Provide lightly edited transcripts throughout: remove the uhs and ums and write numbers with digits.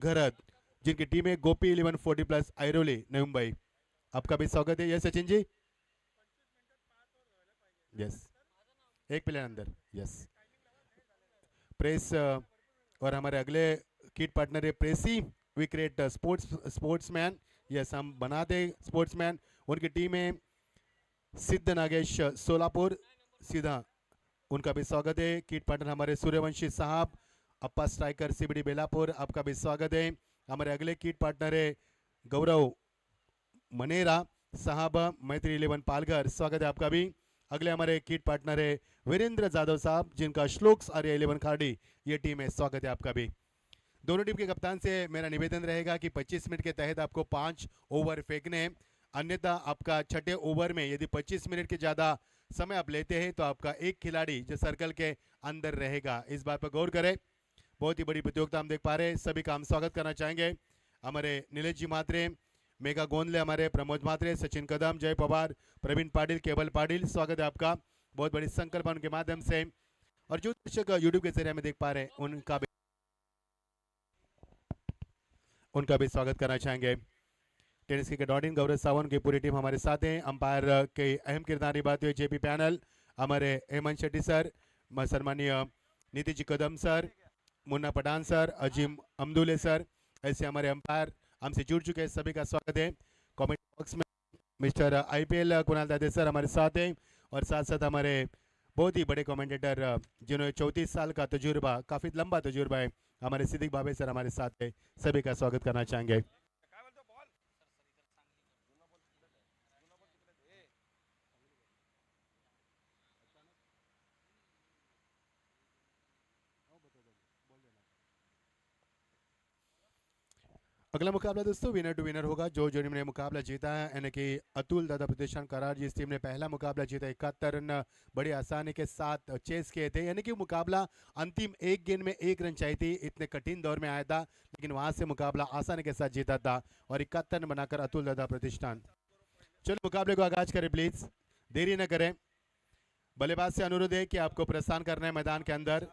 घरत, जिनकी टीम है गोपी 1140+ आयरोली नवी मुंबई। आपका भी स्वागत है। यस सचिन जी। यस, एक प्लेयर अंदर। यस, प्रेस और हमारे अगले किट पार्टनर है प्रेसी। We create sportsman. यस, हम बनाते स्पोर्ट्समैन। उनकी टीम है सिद्ध नागेश सोलापुर सीधा। उनका भी स्वागत है। किट पार्टनर हमारे सूर्यवंशी साहब, अप्पा स्ट्राइकर सीबीडी बेलापुर। आपका भी स्वागत है। हमारे अगले किट पार्टनर है गौरव मनेरा साहब, मैत्री 11 पालघर। स्वागत है आपका भी। अगले हमारे किट पार्टनर है वीरेंद्र जाधव साहब, जिनका श्लोक्स आर्या 11 खाड़ी ये टीम है। स्वागत है आपका भी। दोनों टीम के कप्तान से मेरा निवेदन रहेगा कि 25 मिनट के तहत आपको 5 ओवर फेंकने हैं। अन्यथा आपका छठे ओवर में यदि 25 मिनट के ज़्यादा समय आप लेते हैं तो आपका एक खिलाड़ी जो सर्कल के अंदर रहेगा। इस बात पर गौर करें। बहुत ही बड़ी प्रतियोगिता हम देख पा रहे हैं। सभी का हम स्वागत करना चाहेंगे। हमारे नीलेश जी म्हात्रे, मेघा गोंदले, हमारे प्रमोद म्हात्रे, सचिन कदम, जय पवार, प्रवीण पाटिल, केवल पाटिल, स्वागत है आपका। बहुत बड़ी संकल्प उनके माध्यम से। और जो दर्शक यूट्यूब के जरिए हमें देख पा रहे हैं उनका भी स्वागत करना चाहेंगे। टेनिस क्रिकेट डॉट इन गौरव सावंत की पूरी टीम हमारे साथ है। अंपायर के अहम किरदार निभाते हुए जेपी पैनल, हमारे हेमंत शेट्टी सर, सम्मानीय नीति जी कदम सर, मुन्ना पठान सर, अजीम अमदुले सर, ऐसे हमारे अंपायर हमसे जुड़ चुके हैं। सभी का स्वागत है। कमेंट बॉक्स में मिस्टर आईपीएल कुणाल दादे सर हमारे साथ हैं। और साथ साथ हमारे बहुत ही बड़े कमेंटेटर जिन्होंने 34 साल का तजुर्बा, काफ़ी लंबा तजुर्बा है, हमारे सिद्दीक भावे सर हमारे साथ है। सभी का स्वागत करना चाहेंगे। अगला मुकाबला दोस्तों विनर टू विनर होगा। जो टीम ने मुकाबला जीता है यानी कि अतुल दादा प्रतिष्ठान करार, जिस टीम ने पहला मुकाबला जीता 71 रन बड़ी आसानी के साथ चेस किए थे, यानी कि मुकाबला अंतिम एक गेंद में एक रन चाहिए थी। इतने कठिन दौर में आया था लेकिन वहां से मुकाबला आसानी के साथ जीता था और 71 रन बनाकर अतुल दादा प्रतिष्ठान। चलो मुकाबले को आगाज करें प्लीज, देरी न करें। बल्लेबाज से अनुरोध है कि आपको प्रस्थान करना है मैदान के अंदर,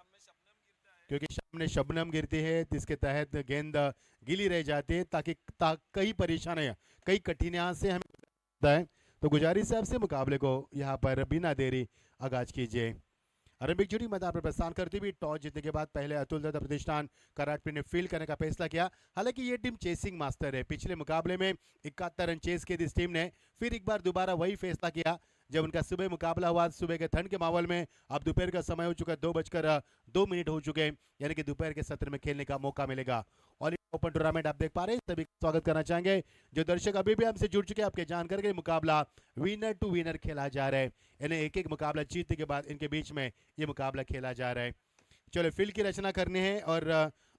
क्योंकि सामने शबनम गिरती है जिसके तहत गेंद गीली रह जाती है, ताकि कई परेशानियां, कई कठिनाइयों से हमें होता है। तो गुजारिश है आपसे मुकाबले को यहाँ पर बिना देरी आगाज कीजिए। अरबिक जुड़ी मैदान पर प्रस्थान करती हुई टॉस जीतने के बाद पहले अतुल दत्ता प्रतिष्ठान कराटपी ने फील्ड करने का फैसला किया। हालांकि ये टीम चेसिंग मास्टर है। पिछले मुकाबले में 71 रन चेस किए इस टीम ने, फिर एक बार दोबारा वही फैसला किया जब उनका सुबह मुकाबला हुआ। सुबह के ठंड के माहौल में अब दोपहर का समय हो चुका है, 2:02 हो चुके हैं, यानी कि दोपहर के सत्र में खेलने का मौका मिलेगा। ऑल इंडिया ओपन टूर्नामेंट आप देख पा रहे हैं। सभी का स्वागत करना चाहेंगे। जो दर्शक अभी भी हमसे जुड़ चुके हैं, आपके जानकारी के मुकाबला विनर टू विनर खेला जा रहा है, यानी एक एक मुकाबला जीतने के बाद इनके बीच में ये मुकाबला खेला जा रहा है। चलो फील्ड की रचना करनी है और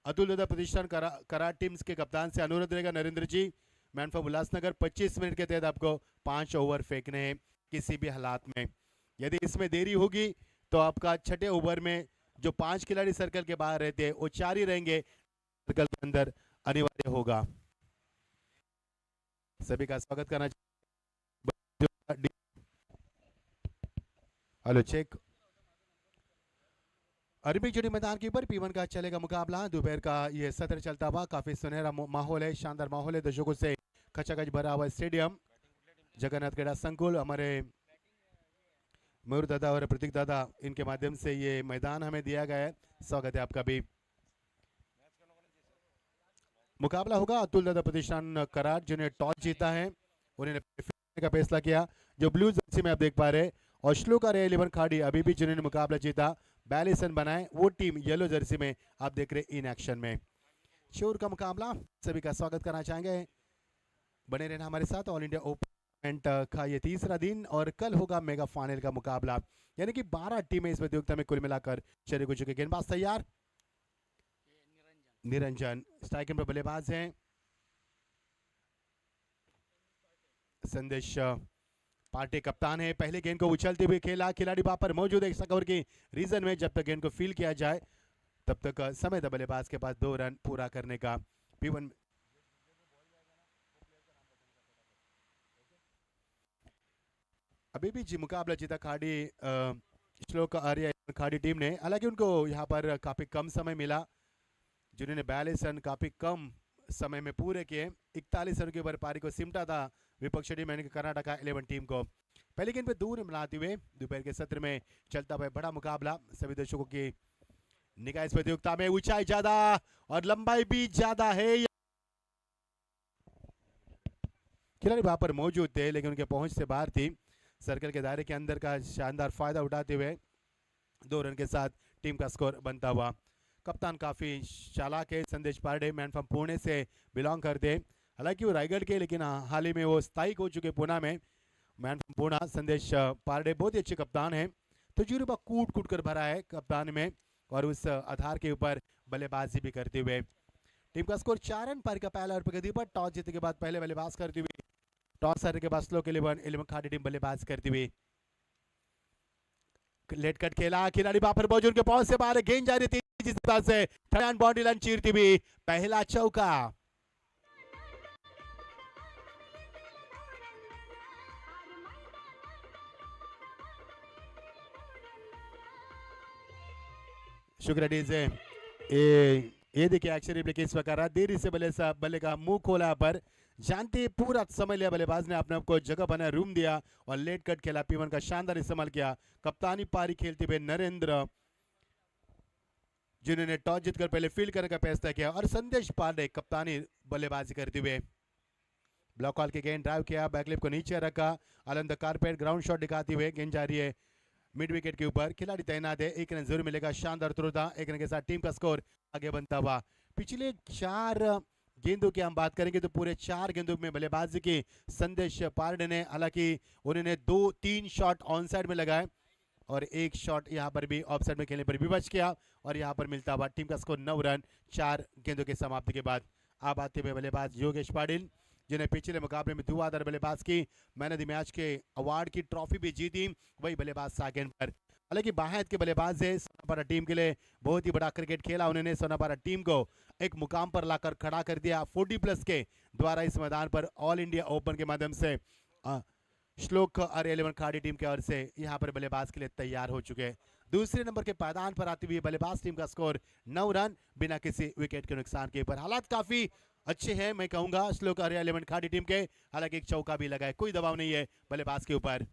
अतुल दादा प्रतिष्ठान करार टीम्स के कप्तान से अनुरोध रहेगा नरेंद्र जी, मैन फ्रॉम उल्लासनगर, 25 मिनट के तहत आपको 5 ओवर फेंकने हैं किसी भी हालात में। यदि इसमें देरी होगी तो आपका छठे ओवर में जो 5 खिलाड़ी सर्कल के बाहर रहते हैं वो 4 ही रहेंगे, सर्कल के अंदर अनिवार्य होगा। सभी का स्वागत करना। Hello check. अरबिक जोड़ी मैदान के ऊपर P1 का चलेगा मुकाबला। दोपहर का ये सत्र चलता हुआ, काफी सुनहरा माहौल है, शानदार माहौल है, दर्शकों से खचाखच भरा हुआ स्टेडियम जगन्नाथ क्रीड़ा संकुल। हमारे मयूर दादा और प्रतीक दादा इनके माध्यम से ये मैदान हमें दिया गया है। स्वागत है आपका भी। मुकाबला होगा अतुल दादा प्रतिष्ठान करार, जिन्हें टॉस जीता है, उन्होंने का फैसला किया। जो ब्लू जर्सी में आप देख पा रहे और श्लोक आ रहे 11 खाड़ी अभी भी जिन्होंने मुकाबला जीता 42 रन बनाए, वो टीम येलो जर्सी में आप देख रहे इन एक्शन में। शोर का मुकाबला, सभी का स्वागत करना चाहेंगे। बने रहना हमारे साथ। ऑल इंडिया ओपन का ये तीसरा दिन और कल होगा मेगा फाइनल का मुकाबला, यानी कि 12 टीमें इस प्रतियोगिता में कुल मिलाकर शरीक हो चुके। गेंदबाज तैयार, निरंजन स्ट्राइक पर बल्लेबाज हैं, संदेश पार्टी कप्तान है। पहले गेंद को उछलते हुए खेला, खिलाड़ी वहां पर मौजूद है ओवर की रीजन में। जब तक गेंद को फील किया जाए तब तक समय था बल्लेबाज के पास 2 रन पूरा करने का। P1 अभी भी जी मुकाबला जीता खाड़ी श्लोक आर्या खाड़ी टीम ने, हालांकि उनको यहाँ पर काफी कम समय मिला। जिन्होंने 42 रन काफी कम समय में पूरे किए। 41 रन के ऊपर पारी को सिमटा था विपक्षी टीम यानी कि कर्नाटका 11 टीम को। पहली गेंद पे दूर मिलाते हुए दोपहर के सत्र में चलता हुआ बड़ा मुकाबला। सभी दर्शकों की निगाह इस प्रतियोगिता में ऊंचाई ज्यादा और लंबाई भी ज्यादा है। खिलाड़ी वहां पर मौजूद थे लेकिन उनके पहुंच से बाहर थी। सर्कल के दायरे के अंदर का शानदार फायदा उठाते हुए 2 रन के साथ टीम का स्कोर बनता हुआ। कप्तान काफी चालाक है। संदेश पारडे मैन फ्रॉम पुणे से बिलोंग करते हैं। हालांकि वो रायगढ़ के लेकिन हाल ही में वो स्थायिक हो चुके पुणे में। मैन फ्रॉम पुणे संदेश पारडे बहुत ही अच्छे कप्तान हैं। तजुर्बा कूट कूट कर भरा है कप्तान में और उस आधार के ऊपर बल्लेबाजी भी करते हुए। टीम का स्कोर 4 रन। पारी का पहला ओवर प्रगति पर टॉस जीतने के बाद पहले बल्लेबाज करते हुए टॉस हारने के बाद स्लो के 11 खाड़ी टीम बल्लेबाज करती हुई। लेट कट खेला। खिलाड़ी बापर मौजूद के पहुंच से बाहर गेंद जा रही थी जिस तरह से थर्ड बाउंड्री लाइन चीरती हुई पहला चौका। शुक्र डीजे ये देखिए एक्शन रिप्ले के इस प्रकार देरी से बल्ले का मुंह खोला पर जानते पूरा समय लिया बल्लेबाज ने अपने आप को जगह बनाया रूम दिया और लेट कट खेला। पीवन का शानदार इस्तेमाल किया। कप्तानी पारी खेलते हुए नरेंद्र जिन्होंने टॉस जीतकर पहले फील्ड करने का फैसला किया और संदेश पांडे कप्तानी बल्लेबाजी करते हुए ब्लॉक कॉल के गेंद ड्राइव किया। बैकलिप को नीचे रखा। अलंद कारपेट ग्राउंड शॉट दिखाते हुए गेंद जा रही है मिड विकेट के ऊपर। खिलाड़ी तैनात है। 1 रन जरूर मिलेगा। शानदार तुरुता 1 रन के साथ टीम का स्कोर आगे बनता हुआ। पिछले 4 गेंदों की हम बात करेंगे तो पूरे 4 गेंदों में बल्लेबाजी की संदेश पारडे ने। हालांकि उन्होंने 2-3 शॉट ऑन साइड में लगाए और 1 शॉट यहां पर भी ऑफ साइड में खेलने पर विवश किया और यहां पर मिलता हुआ टीम का स्कोर 9 रन 4 गेंदों के समाप्ति के बाद। अब आते हुए बल्लेबाज योगेश पाटिल जिन्हें पिछले मुकाबले में धुआंधार बल्लेबाज की मैन ऑफ द मैच के अवार्ड की ट्रॉफी भी जीती। वही बल्लेबाज साकेंड पर हालांकि बाहर के बल्लेबाज है। सोनापारा टीम के लिए बहुत ही बड़ा क्रिकेट खेला उन्होंने। सोनापारा टीम को एक मुकाम पर लाकर खड़ा कर दिया। 40+ के द्वारा इस मैदान पर ऑल इंडिया ओपन के माध्यम से श्लोक और 11 खाड़ी टीम की ओर से यहां पर बल्लेबाज के लिए तैयार हो चुके हैं। दूसरे नंबर के पायदान पर आती हुई बल्लेबाज टीम का स्कोर 9 रन बिना किसी विकेट के नुकसान के। पर हालात काफी अच्छे हैं मैं कहूंगा श्लोक और 11 खाड़ी टीम के। हालांकि एक चौका भी लगा है। कोई दबाव नहीं है बल्लेबाज के ऊपर।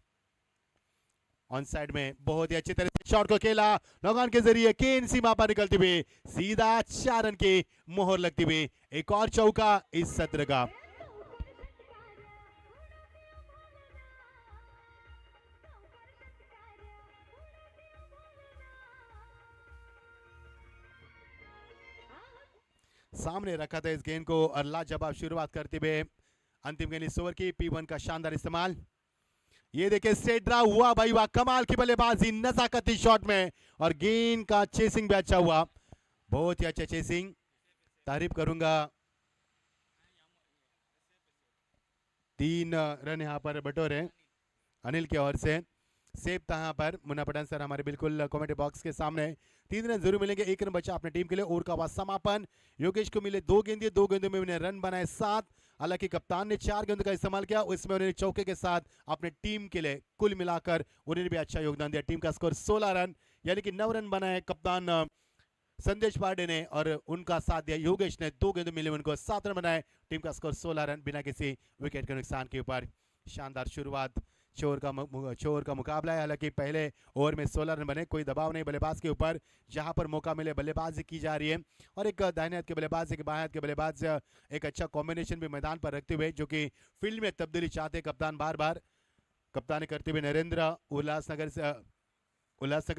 ऑन साइड में बहुत ही अच्छी तरह से शॉट को खेला। नौगान के जरिए केन सीमा पर निकलती हुई सीधा 4 रन की मोहर लगती हुई एक और चौका इस सत्र का। सामने रखा था इस गेंद को और लाजवाब शुरुआत करते हुए अंतिम गेंद इस ओवर की। P1 का शानदार इस्तेमाल। ये देखिए स्ट्रेट ड्राइव हुआ भाई वाह कमाल की बल्लेबाजी नजाकती शॉट में और गेंद का चेसिंग भी अच्छा हुआ। बहुत ही अच्छा चेसिंग तारीफ करूंगा। 3 रन यहां पर बटोरे अनिल की ओर से। सेब था यहाँ पर मुन्ना पठान सर हमारे बिल्कुल कमेंट्री बॉक्स के सामने। 3 रन जरूर मिलेंगे। 1 रन बचा अपने टीम के लिए। ओवर का बाद समापन। योगेश को मिले 2 गेंद। 2 गेंदों में उन्हें रन बनाए 7। हालांकि कप्तान ने 4 गेंदों का इस्तेमाल किया उसमें उन्होंने चौके के साथ अपने टीम के लिए कुल मिलाकर उन्होंने भी अच्छा योगदान दिया। टीम का स्कोर 16 रन यानी कि 9 रन बनाए कप्तान संदेश पांडे ने और उनका साथ दिया योगेश ने। 2 गेंदों मिले उनको 7 रन बनाए। टीम का स्कोर 16 रन बिना किसी विकेट के नुकसान के ऊपर। शानदार शुरुआत चोर का मुकाबला है। हालांकि पहले ओवर में 16 रन बने। कोई दबाव नहीं बल्लेबाज के ऊपर। जहां पर मौका मिले बल्लेबाजी की जा रही है और एक दाहिने हाथ के बल्लेबाज एक बाएं हाथ के बल्लेबाज एक अच्छा कॉम्बिनेशन भी मैदान पर रखते हुए जो कि फील्ड में तब्दीली चाहते कप्तान बार बार कप्तानी करते हुए नरेंद्र उल्लासनगर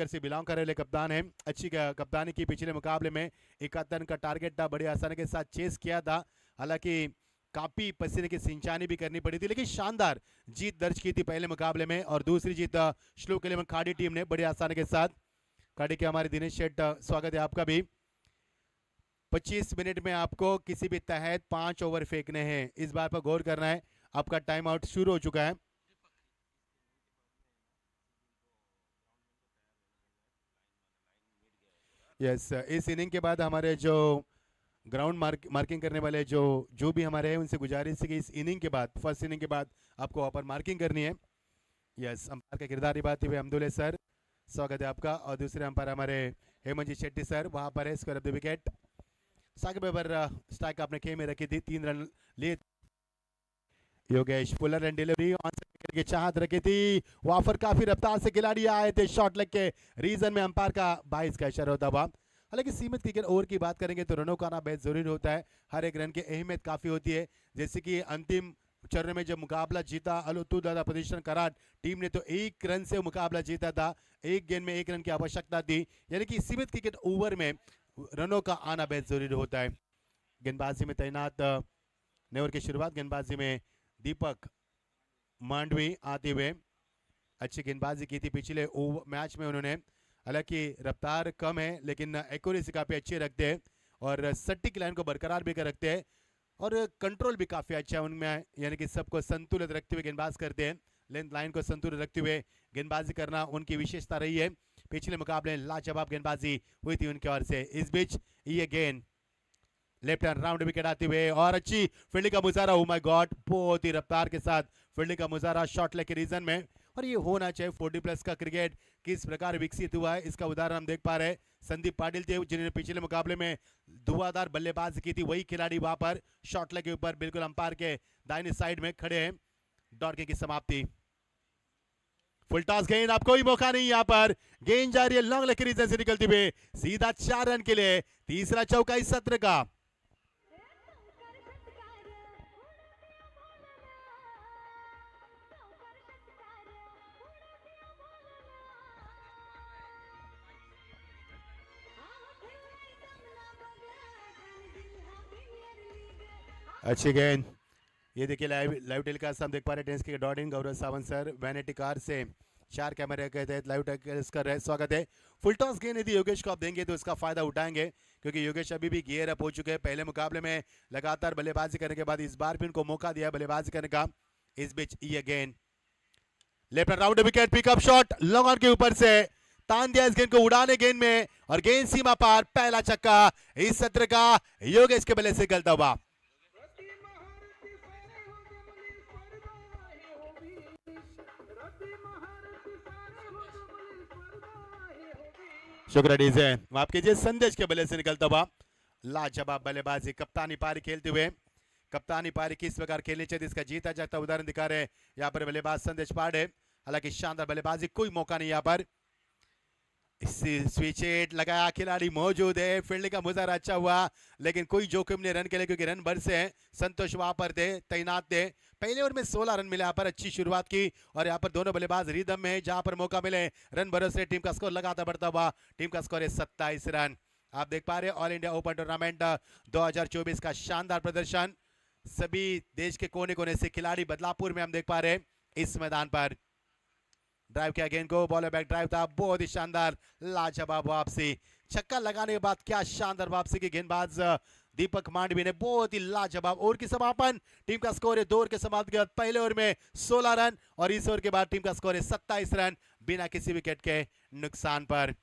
से बिलोंग कर रहे कप्तान है। अच्छी कप्तानी की। पिछले मुकाबले में 71 का टारगेट था। बड़ी आसानी के साथ चेस किया था। हालांकि काफी पसीने की सिंचाई भी करनी पड़ी थी लेकिन शानदार जीत दर्ज की थी पहले मुकाबले में। और दूसरी जीत श्लोक 11 खाड़ी टीम ने बड़ी आसानी के साथ। खाड़ी के हमारे दिनेश शेठ स्वागत है आपका भी। 25 मिनट में आपको किसी भी तहत 5 ओवर फेंकने हैं। इस बात पर गौर करना है। आपका टाइम आउट शुरू हो चुका है। यस इस इनिंग के बाद हमारे जो ग्राउंड मार्किंग करने वाले जो भी हमारे हैं उनसे गुजारिश है कि इस इनिंग के बाद फर्स्ट इनिंग के बाद आपको वहाँ पर मार्किंग करनी है। यस अंपायर का किरदार निभाते हुए अब्दुल्ला सर स्वागत है आपका। और दूसरे अंपायर हमारे हेमंत जी शेट्टी सर वहाँ पर है square of the wicket. Saqib अबर स्ट्राइक आपने खेमे रखी थी, 3 रन लिए। योगेश पुलर एंड डिलीवरी ऑन विकेट की चाहत रखी थी, वहां पर काफी रफ्तार से खिलाड़ी आए थे शॉट लेग के रीजन में, अंपायर का 22 का इशारा होता हुआ। हालांकि सीमित क्रिकेट ओवर की बात करेंगे तो रनों का आना बेहद जरूरी होता है, हर एक रन की अहमियत काफी होती है। जैसे कि अंतिम चरण में जब मुकाबला जीता अतुल दादा प्रतिष्ठान करार टीम ने, तो 1 रन से मुकाबला जीता था, 1 गेंद में 1 रन की आवश्यकता थी। यानी कि सीमित क्रिकेट ओवर में रनों का आना बेहद जरूरी होता है। गेंदबाजी में तैनात नेवर की शुरुआत, गेंदबाजी में दीपक मांडवी आते हुए अच्छी गेंदबाजी की थी पिछले मैच में उन्होंने। हालांकि रफ्तार कम है लेकिन एक्यूरेसी काफी अच्छी रखते हैं और सटीक लाइन को बरकरार भी कर रखते हैं और कंट्रोल भी काफी अच्छा है उनमें, यानी कि सबको संतुलित रखते हुए गेंदबाज करते हैं। लेंथ लाइन को संतुलित रखते हुए गेंदबाजी करना उनकी विशेषता रही है। पिछले मुकाबले लाजवाब गेंदबाजी हुई थी उनकी ओर से। इस बीच ये गेंद लेफ्ट हैंड राउंड विकेट आते हुए और अच्छी फील्डिंग का मुजाहरा, ओ माय गॉड, बहुत ही रफ्तार के साथ फील्डिंग का मुजाहरा शॉट लेग के रीजन में। और ये होना चाहिए, 40+ का क्रिकेट किस प्रकार विकसित हुआ है इसका उदाहरण हम देख पा रहे हैं। संदीप पाटिल थे जिन्होंने पिछले मुकाबले में धुआंधार बल्लेबाजी की थी, वही खिलाड़ी वहां पर शॉट लेग के ऊपर बिल्कुल अंपायर के दाहिने साइड में खड़े हैं। डॉर्के की समाप्ति, फुल टॉस गेंद, आप कोई मौका नहीं यहाँ पर, गेंद जा रही है लॉन्ग लेग के रीजन से निकलती हुई सीधा 4 रन के लिए, तीसरा चौका इस सत्र का। अच्छी गेंद, ये देखिए लाइव टेलीकास्ट हम देख पा रहे हैं टेनिस के डॉटिंग गौरव सावंत सर वैनिटी कार से 4 कैमरे के तहत लाइव टेलीकास्ट कर रहे हैं, स्वागत है। फुल टॉस गेंद यदि योगेश को आप देंगे तो इसका फायदा उठाएंगे क्योंकि योगेश अभी भी गियर अप हो चुके हैं। पहले मुकाबले में लगातार बल्लेबाजी करने के बाद इस बार भी उनको मौका दिया बल्लेबाजी करने का। इस बीच ये गेंद left round wicket, pickup shot long on के ऊपर से तान दिया इस गेंद को उड़ाने गेंद में और गेंद सीमा पार, पहला छक्का इस सत्र का योगेश के बल्ले से निकलता हुआ। शुक्र डीजे, माफ कीजिए, संदेश के बल्ले से निकलता हुआ लाजवाब बल्लेबाजी, कप्तानी पारी खेलते हुए। कप्तानी पारी किस प्रकार खेलनी चाहिए इसका जीता जागता उदाहरण दिखा रहे यहाँ पर बल्लेबाज संदेश पांडे। हालांकि शानदार बल्लेबाजी, कोई मौका नहीं यहाँ पर। स्विच हिट लगाया, खिलाड़ी मौजूद है, फील्डिंग का मुजाहरा अच्छा हुआ लेकिन कोई जोखिम नहीं रन के लिए क्योंकि रन भर से हैं। संतोष वहां पर थे, तैनात थे। पहले ओवर में 16 रन मिले, यहाँ पर अच्छी शुरुआत की और यहाँ पर दोनों बल्लेबाज रिदम में, जहां पर मौका मिले रन भरोसे टीम का स्कोर लगातार बढ़ता हुआ। टीम का स्कोर है 27 रन। आप देख पा रहे हैं ऑल इंडिया ओपन टूर्नामेंट 2024 का शानदार प्रदर्शन, सभी देश के कोने कोने से खिलाड़ी बदलापुर में हम देख पा रहे हैं इस मैदान पर। ड्राइव किया गेंद को, बॉलर बैक ड्राइव था, बहुत ही शानदार लाजवाब वापसी, छक्का लगाने के बाद क्या शानदार वापसी की गेंदबाज दीपक मांडवी ने, बहुत ही लाजवाब। ओवर की समापन, टीम का स्कोर है 2 ओवर के समाप्ति के बाद पहले ओवर में 16 रन और इस ओवर के बाद टीम का स्कोर है 27 रन बिना किसी विकेट के नुकसान पर।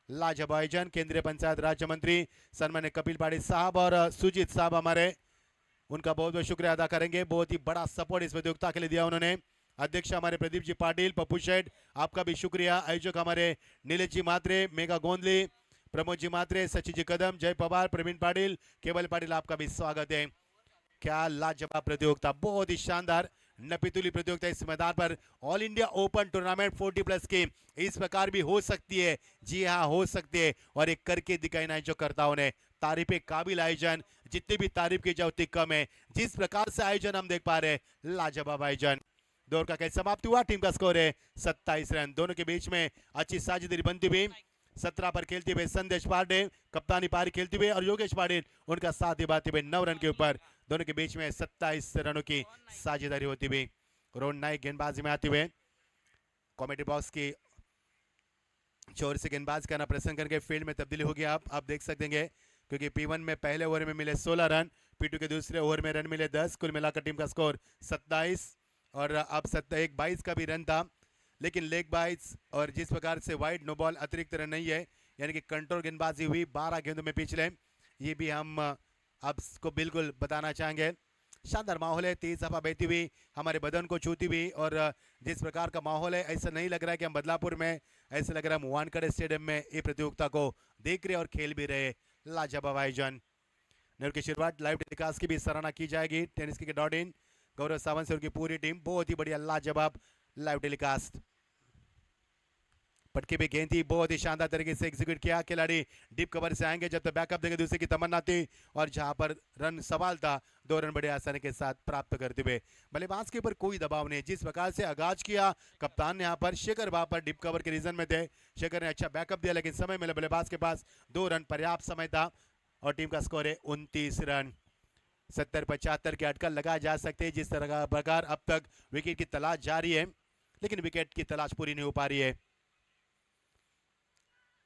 लाजवाब आयोजन, केंद्रीय पंचायत राज्य मंत्री सन्मान्य कपिल पाटिल साहब और सुजीत साहब हमारे, उनका बहुत बहुत शुक्रिया अदा करेंगे, बहुत ही बड़ा सपोर्ट इस प्रतियोगिता के लिए दिया उन्होंने। अध्यक्ष हमारे प्रदीप जी पाटिल, पप्पू शेठ आपका भी शुक्रिया। आयोजक हमारे नीलेश जी मात्रे, मेघा गोंदली, प्रमोद जी मात्रे, सचिन जी कदम, जय पवार, प्रवीण पाटिल, केवल पाटिल, आपका भी स्वागत है। क्या लाजवाब प्रतियोगिता, बहुत ही शानदार नपीतुली प्रतियोगिता इस मैदान पर। ऑल इंडिया ओपन टूर्नामेंट 40+ की इस प्रकार भी हो सकती है, जी हाँ हो सकती है, और एक करके दिखाना है जो करताओं ने। तारीफे काबिल आयोजन, जितनी भी तारीफ की जाए उतनी कम है। जिस प्रकार से आयोजन हम देख पा रहे हैं, लाजवाब आयोजन। दौर का कैसे समाप्ति हुआ, टीम का स्कोर है 27 रन। दोनों के बीच में अच्छी साझेदारी बनती हुई 17 पर खेलते हुए संदेश पांडे कप्तानी पारी खेलते हुए और योगेश पाटिल उनका साथ निभाते हुए 9 रन के ऊपर। दोनों के बीच में 27 रनों की साझेदारी होती हुई। रोहन नाइक गेंदबाजी में आते हुए कॉमेडी बॉक्स की छोर से गेंदबाज करना प्रसन्न करके फील्ड में तब्दीली होगी। आप देख सकते हैं क्योंकि P1 में पहले ओवर में मिले 16 रन, P2 के दूसरे ओवर में रन मिले 10, कुल मिलाकर टीम का स्कोर 27 और अब 22 का भी रन था लेकिन लेग बाइट्स और जिस प्रकार से वाइड नो बॉल अतिरिक्त रन नहीं है, यानी कि कंट्रोल गेंदबाजी हुई 12 गेंदों में पिछले, ये भी हम आपको बिल्कुल बताना चाहेंगे। शानदार माहौल है, तेज हवा बहती हुई हमारे बदन को छूती हुई और जिस प्रकार का माहौल है ऐसा नहीं लग रहा है कि हम बदलापुर में, ऐसा लग रहा है हम वानखेड़े स्टेडियम में ये प्रतियोगिता को देख रहे और खेल भी रहे। लाजवाब आयोजन, नेहरू की शुरुआत लाइव टेलीकास्ट की भी सराहना की जाएगी टेनिस क्रिकेट डॉट इन गौरव सावंत से उनकी पूरी टीम बहुत ही बढ़िया लाजवाब लाइव टेलीकास्ट पटके पे गेंद थी बहुत ही शानदार तरीके से एग्जीक्यूट किया खिलाड़ी डीप कवर से आएंगे जब तक बैकअप देंगे दूसरे की तमन्ना थी और जहां पर रन सवाल था 2 रन बड़े आसानी के साथ प्राप्त करते हुए बल्लेबाज के ऊपर कोई दबाव नहीं जिस प्रकार से आगाज किया कप्तान ने यहाँ पर शेखर वहां पर डीप कवर के रीजन में थे शेखर ने अच्छा बैकअप दिया लेकिन समय मिले बल्लेबाज के पास 2 रन पर्याप्त समय था और टीम का स्कोर है 29 रन 70-75 के अटकल लगाए जा सकते हैं जिस तरह का प्रकार अब तक विकेट की तलाश जारी है लेकिन विकेट की तलाश पूरी नहीं हो पा रही है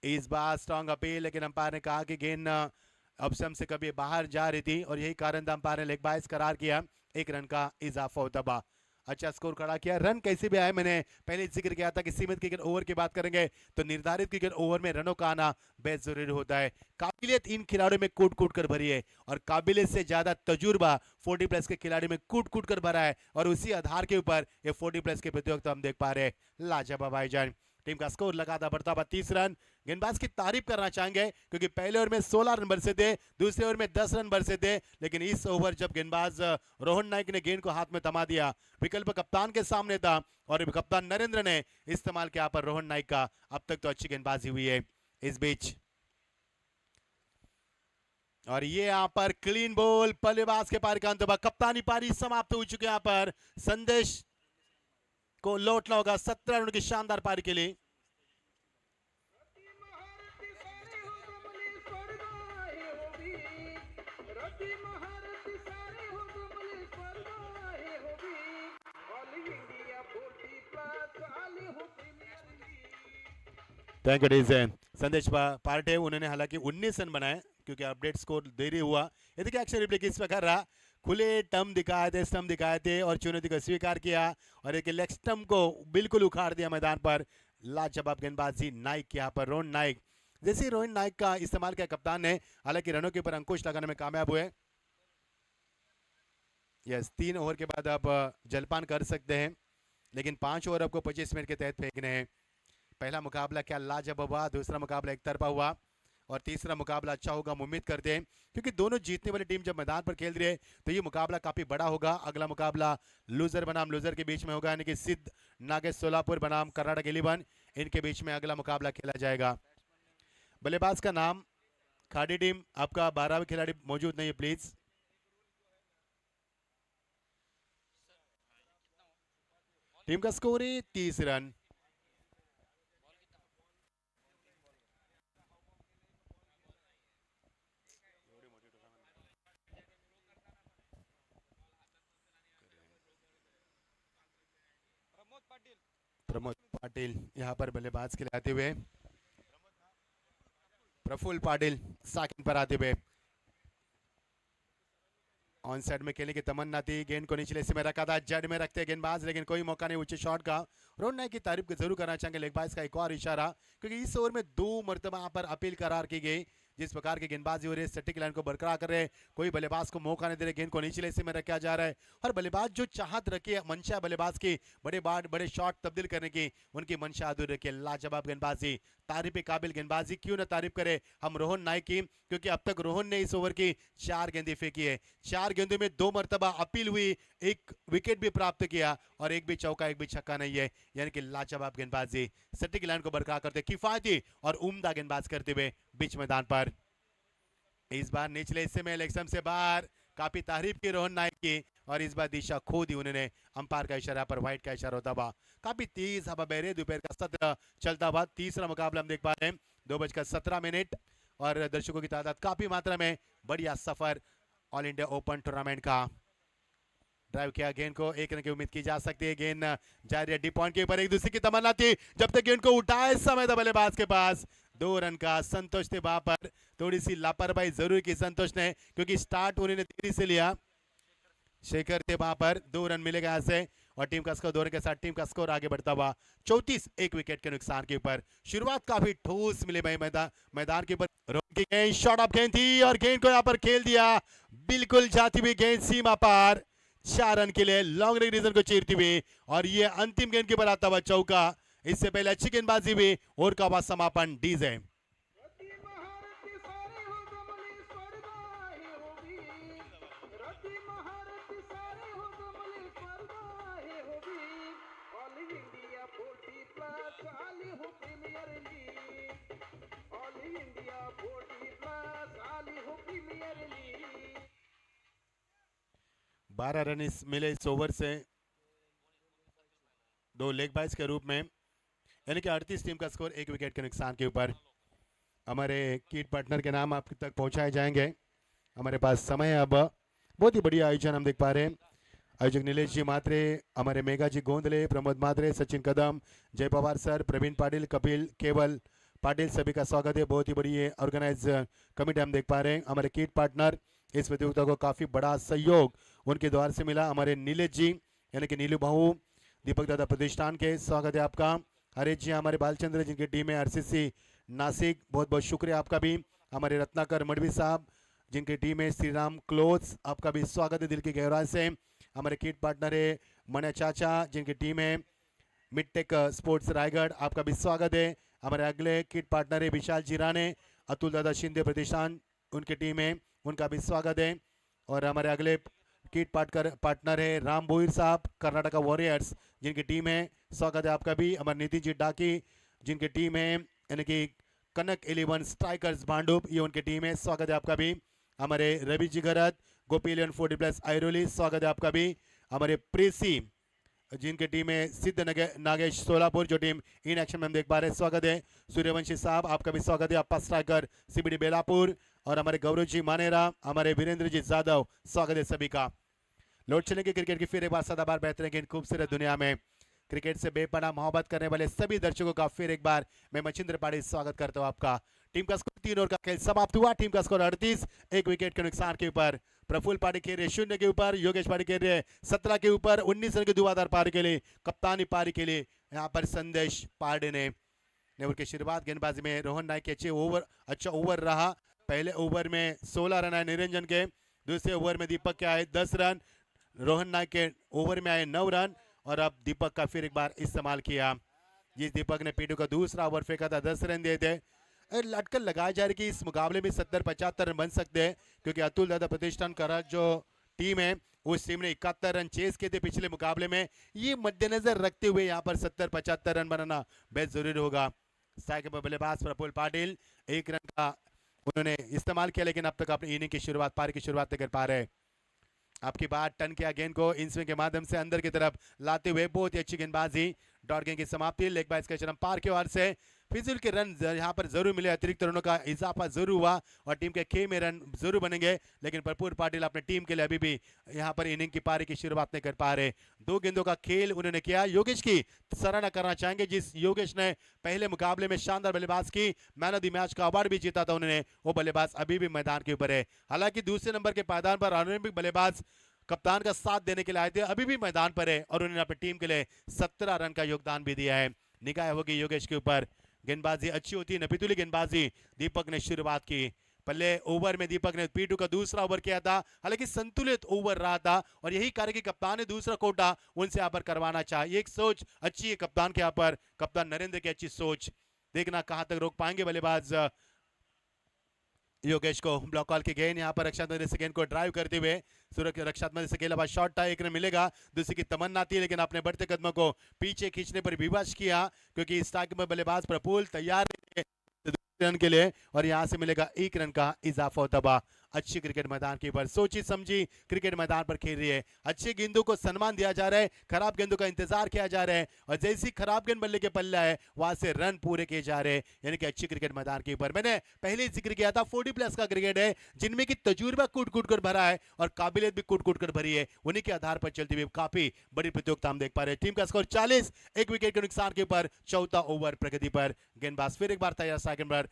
इस बार स्ट्रॉन्ग अपील लेकिन अंपायर ने कहा कि गेंद अबसम से कभी बाहर जा रही थी और यही कारण था अंपायर ने लेग बाइस करार किया 1 रन का इजाफा होता बा अच्छा स्कोर खड़ा किया रन कैसे भी आए मैंने पहले जिक्र किया था कि सीमित क्रिकेट ओवर की बात करेंगे तो निर्धारित क्रिकेट ओवर में रनों का आना बेहद जरूरी होता है काबिलियत इन खिलाड़ियों में कूट कूट कर भरी है और काबिलियत से ज्यादा तजुर्बा 40 प्लस के खिलाड़ी में कूट कूट कर भरा है और उसी आधार के ऊपर ये 40 प्लस के प्रतियोगिता हम देख पा रहे हैं लाजवाब भाईजान टीम का स्कोर लगातार बढ़ता हुआ 30 रन गेंदबाज की तारीफ करना चाहेंगे क्योंकि पहले ओवर में 16 रन बरसे थे दूसरे ओवर में 10 रन बरसे थे लेकिन इस ओवर जब गेंदबाज रोहन नाइक ने गेंद को हाथ में थमा दिया विकल्प कप्तान के सामने था और कप्तान नरेंद्र ने इस्तेमाल किया पर रोहन नाइक का अब तक तो अच्छी गेंदबाजी हुई है इस बीच और ये यहाँ पर क्लीन बॉल बल्लेबाज के पारी का अंत कप्तानी पारी समाप्त हो चुकी है यहाँ पर संदेश को लौटना होगा 17 रनों की शानदार पारी के लिए थैंक यू डीजे संदेश पार्टे उन्होंने हालांकि 19 रन बनाए क्योंकि अपडेट स्कोर देरी हुआ ये देखिए एक्शन रिप्ले किस प्रकार रहा खुले टर्म दिखाए थे और चुनौती को स्वीकार किया और एक लेग स्टंप को बिल्कुल उखाड़ दिया मैदान पर लाजवाब गेंदबाजी नाइक यहाँ पर रोहन नाइक जैसे रोहन नाइक का इस्तेमाल किया कप्तान ने हालांकि रनों के ऊपर अंकुश लगाने में कामयाब हुए यस 3 ओवर के बाद आप जलपान कर सकते हैं लेकिन 5 ओवर आपको 25 मिनट के तहत फेंकने हैं पहला मुकाबला क्या लाजवाब हुआ दूसरा मुकाबला एक तरफा हुआ और तीसरा मुकाबला अच्छा होगा हम उम्मीद करते हैं क्योंकि दोनों जीतने वाली टीम जब मैदान पर खेल रही है तो ये मुकाबला काफी बड़ा होगा अगला मुकाबला लूजर बनाम लूजर के बीच में होगा यानी कि सिद्ध नागेश सोलापुर बनाम कर्नाटक 11 इनके बीच में अगला मुकाबला खेला जाएगा बल्लेबाज का नाम खाड़ी टीम आपका 12वां खिलाड़ी मौजूद नहीं है प्लीज टीम का स्कोर है 30 रन प्रमोद पाटिल यहाँ पर बल्लेबाज के लिए आते हुए प्रफुल्ल पाटिल सेकंड पर आते हुए ऑन साइड में खेलने की तमन्ना थी गेंद को निचले से में रखा था जड़ में रखते गेंदबाज लेकिन कोई मौका नहीं ऊंचे शॉट का रोहन नाइक की तारीफ जरूर करना चाहेंगे लेग बाइस का एक और इशारा क्योंकि इस ओवर में 2 मरतबा यहाँ पर अपील करार की गई जिस प्रकार की गेंदबाजी हो रही है सटीक लाइन को बरकरार कर रहे हैं कोई बल्लेबाज को मौका नहीं दे रहे गेंद को निचले हिस्से में रखा जा रहा है और बल्लेबाज जो चाहत रखी मंशा बल्लेबाज की बड़े शॉट तब्दील करने की उनकी मंशा अधूरी रखी लाजवाब गेंदबाजी तारीफ काबिल गेंदबाजी क्यों न तारीफ करे हम रोहन नाइक की क्योंकि अब तक रोहन ने इस ओवर की 4 गेंदें फेंकी है 4 गेंदों में 2 मरतबा अपील हुई 1 विकेट भी प्राप्त किया और एक भी चौका एक भी छक्का नहीं है यानी कि लाजवाब गेंदबाजी सटीक लाइन को बरकरार करते किफायती और उम्दा गेंदबाज करते हुए बीच मैदान पर इस बार निचले हिस्से में इलेक्शन से बाहर काफी तारीफ की रोहन नाइक की और इस बार दिशा खो दी उन्होंने अंपायर का इशारा पर व्हाइट का इशारा होता हुआ काफी तेज हवा बह रही दोपहर का सत्र चलता हुआ तीसरा मुकाबला हम देख पा रहे हैं 2:17 और दर्शकों की तादाद काफी मात्रा में बढ़िया सफर ऑल इंडिया ओपन टूर्नामेंट का ड्राइव किया गेंद को 1 रन की उम्मीद की जा सकती है गेंद जारी है डी पॉइंट के ऊपर एक दूसरे की तमन्ना थी जब तक गेंद को उठाए समय था बल्लेबाज के पास 2 रन का संतोष थे वहां पर थोड़ी सी लापरवाही जरूर की संतोष ने क्योंकि स्टार्ट उन्होंने देरी से लिया शेखर थे वहां पर 2 रन मिलेगा यहाँ से और टीम का स्कोर 2 रन के साथ टीम का स्कोर आगे बढ़ता हुआ 34 1 विकेट के नुकसान के ऊपर शुरुआत काफी ठोस मिले भाई मैदान के ऊपर रोहन की गेंद शॉट ऑफ गेंद थी और गेंद को यहाँ पर खेल दिया बिल्कुल जाती हुई गेंद सीमा पार 4 रन के लिए लॉन्ग रेंज रीजन को चीरती हुई और ये अंतिम गेंद के ऊपर आता हुआ चौका इससे पहले अच्छी गेंदबाजी हुई और का बाद समापन डीजे महारत सारे हो कमले स्पर्धा है हो भी ऑल इंडिया 40 प्लस आली हो premier league all India 40 plus आली हो प्रीमियर लीग 12 रन इस मिले इस ओवर से 2 लेग बाइज के रूप में, यानी कि 38 टीम का स्कोर 1 विकेट के नुकसान के ऊपर। हमारे कीट पार्टनर के नाम आप तक पहुंचाए जाएंगे। हमारे पास समय अब बहुत ही बढ़िया आयोजन हम देख पा रहे हैं। आयोजक नीलेश जी मात्रे, हमारे मेघा जी गोंदले, प्रमोद मात्रे, सचिन कदम, जय पवार सर, प्रवीण पाटिल, कपिल केवल पाटिल, सभी का स्वागत है। बहुत ही बड़ी ऑर्गेनाइज कमेटी हम देख पा रहे हैं। हमारे कीट पार्टनर इस प्रतियोगिता को काफी बड़ा सहयोग उनके द्वार से मिला। हमारे नीलेश जी यानी कि नीलू बाहू, दीपक दादा प्रतिष्ठान के स्वागत है आपका। हरीश जी, हमारे बालचंद्र जिनकी टीम है आरसीसी नासिक, बहुत बहुत शुक्रिया आपका भी। हमारे रत्नाकर मडवी साहब जिनकी टीम है श्री राम क्लोथ्स, आपका भी स्वागत है दिल की गहराई से। हमारे किट पार्टनर है मन्या चाचा जिनकी टीम है मिडटेक स्पोर्ट्स रायगढ़, आपका भी स्वागत है। हमारे अगले किट पार्टनर है विशाल जिराने, अतुल दादा शिंदे प्रतिष्ठान उनकी टीम है, उनका भी स्वागत है। और हमारे अगले किट पार्टनर है राम बोईर साहब, कर्नाटका वॉरियर्स जिनकी टीम है, स्वागत है आपका भी। हमारे नितिन जी डाकी जिनकी टीम है यानी कि कनक 11 स्ट्राइकर्स भांडुप, ये उनकी टीम है, स्वागत है आपका भी। हमारे रवि जी गरत, गोपी 40 प्लस आयरोली, स्वागत है आपका भी। हमारे प्रेसी जिनकी टीम है सिद्ध नागेश सोलापुर, जो टीम इन एक्शन में हम देख पा रहे हैं, स्वागत है। सूर्यवंशी साहब, आपका भी स्वागत है। अप्पा स्ट्राइकर सीबीडी बेलापुर, और हमारे गौरव जी मानेरा, हमारे वीरेंद्र जी जादव, स्वागत है सभी का। लौट चलेंगे क्रिकेट की फिर एक बार सदाबहार बेहतरीन की खूबसूरत दुनिया में। क्रिकेट से बेपनाह मोहब्बत करने वाले सभी दर्शकों का फिर एक बार मैं मचिंद्र पाड़ी स्वागत करता हूं आपका। टीम का स्कोर 3 ओवर का खेल समाप्त हुआ। टीम का स्कोर 38, 1 विकेट के नुकसान के ऊपर। प्रफुल्ल पाड़ी खेल रहे 0 के ऊपर, योगेश पाड़ी खेल रहे 17 के ऊपर। 19 रन की धुआंधार पारी के लिए, कप्तानी पारी के लिए यहाँ पर संदेश पांडे ने ओवर की शुरुआत गेंदबाजी में रोहन नायक के अच्छा ओवर रहा। पहले ओवर में 16 रन आए निरंजन के, दूसरे ओवर में दीपक के आए 10 रन, रोहन नायक के ओवर में आए 9 रन, और अब दीपक का फिर एक बार इस्तेमाल किया। जिस दीपक ने पीटू का दूसरा ओवर फेंका था, 10 रन दिए थे। लटकन लगाया जा रही कि इस मुकाबले में 70-75 रन बन सकते हैं, क्योंकि अतुल दादा प्रतिष्ठान का जो टीम है उस टीम ने 71 रन चेस किए थे पिछले मुकाबले में। ये मद्देनजर रखते हुए यहाँ पर 70-75 रन बनाना बेहद जरूरी होगा। साइकिल पर बल्लेबाज प्रफुल्ल पाटिल 1 रन का उन्होंने इस्तेमाल किया, लेकिन अब तक अपनी इनिंग की शुरुआत, पारी की शुरुआत नहीं कर पा रहे। आपकी बात टन किया गेंद को इन स्विंग के माध्यम से अंदर की तरफ लाते हुए, बहुत ही अच्छी गेंदबाजी। डॉट गेंद की समाप्ति, लेग बाइस के चरम पार की ओर से फिजिल के रन यहाँ पर जरूर मिले, अतिरिक्त रनों का इजाफा जरूर हुआ और टीम के खे में रन जरूर बनेंगे, लेकिन प्रफुल्ल पाटिल अपने टीम के लिए अभी भी यहाँ पर इनिंग की पारी की शुरुआत नहीं कर पा रहे। 2 गेंदों का खेल उन्होंने किया। योगेश की सराहना करना चाहेंगे, जिस योगेश ने पहले मुकाबले में शानदार बल्लेबाज की, मैन ऑफ द मैच का अवार्ड भी जीता था उन्होंने, वो बल्लेबाज अभी भी मैदान के ऊपर है। हालांकि दूसरे नंबर के पायदान पर ओलंपिक बल्लेबाज कप्तान का साथ देने के लिए आए थे, अभी भी मैदान पर है और उन्होंने अपनी टीम के लिए 17 रन का योगदान भी दिया है। निगाह होगी योगेश के ऊपर। गेंदबाजी अच्छी होती है, नपीतुली गेंदबाजी दीपक ने शुरुआत की। पहले ओवर में दीपक ने पीटू का दूसरा ओवर किया था, हालांकि संतुलित ओवर रहा था और यही कार्य कि कप्तान ने दूसरा कोटा उनसे यहाँ पर करवाना चाहिए। एक सोच अच्छी है कप्तान के यहाँ पर, कप्तान नरेंद्र की अच्छी सोच। देखना कहां तक रोक पाएंगे बल्लेबाज योगेश को। ब्लॉक कॉल की गेंद यहाँ पर रक्षात्मक से गेंद को ड्राइव करते हुए रक्षात्मक से गेंदबाज शॉट था, 1 रन मिलेगा। दूसरी की तमन्ना थी, लेकिन अपने बढ़ते कदमों को पीछे खींचने पर विवश किया, क्योंकि इस टाइम में बल्लेबाज प्रफुल्ल तैयार रन के लिए और यहां से मिलेगा 1 रन का इजाफा होता हुआ। अच्छी क्रिकेट मैदान के ऊपर सोची समझी क्रिकेट मैदान पर खेल रही है। अच्छी गेंदों को सम्मान दिया जा रहा है, खराब गेंदों का इंतजार किया जा रहा है, और जैसी खराब गेंद बल्ले के पल्ला है वहां से रन पूरे किए जा रहे हैं, यानी कि अच्छी क्रिकेट मैदान के ऊपर। मैंने पहले ही जिक्र किया था 40 प्लस का क्रिकेट है, जिनमें की तजुर्बा कूट कूट कर भरा है और काबिलियत भी कूट कूट कर भरी है। उन्हीं के आधार पर चलती हुई काफी बड़ी प्रतियोगिता हम देख पा रहे हैं। टीम का स्कोर 40, 1 विकेट के नुकसान के ऊपर। चौथा ओवर प्रगति पर। गेंदबाज फिर एक बार तैयार, सेकंड पर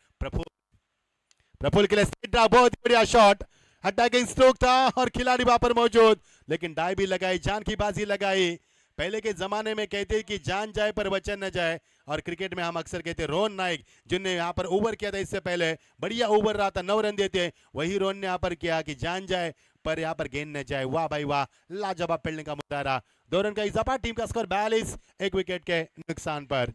प्रफुल्ल के लिए बहुत बढ़िया शॉट, अटैकिंग स्ट्रोक था और खिलाड़ी वहां पर मौजूद, लेकिन डाई भी लगाई, जान की बाजी लगाई। पहले के जमाने में कहते कि जान जाए पर वचन न जाए, और क्रिकेट में हम अक्सर कहते रोहन नायक जिनने यहाँ पर ओवर किया था इससे पहले, बढ़िया ओवर रहा था, 9 रन देते, वही रोहन ने यहाँ पर किया कि जान जाए पर यहाँ पर गेंद न जाए। वाह भाई वाह, लाजवाब फील्डिंग का मुजाहरा। 2 रन का इजाफा। टीम का स्कोर 42, 1 विकेट के नुकसान पर।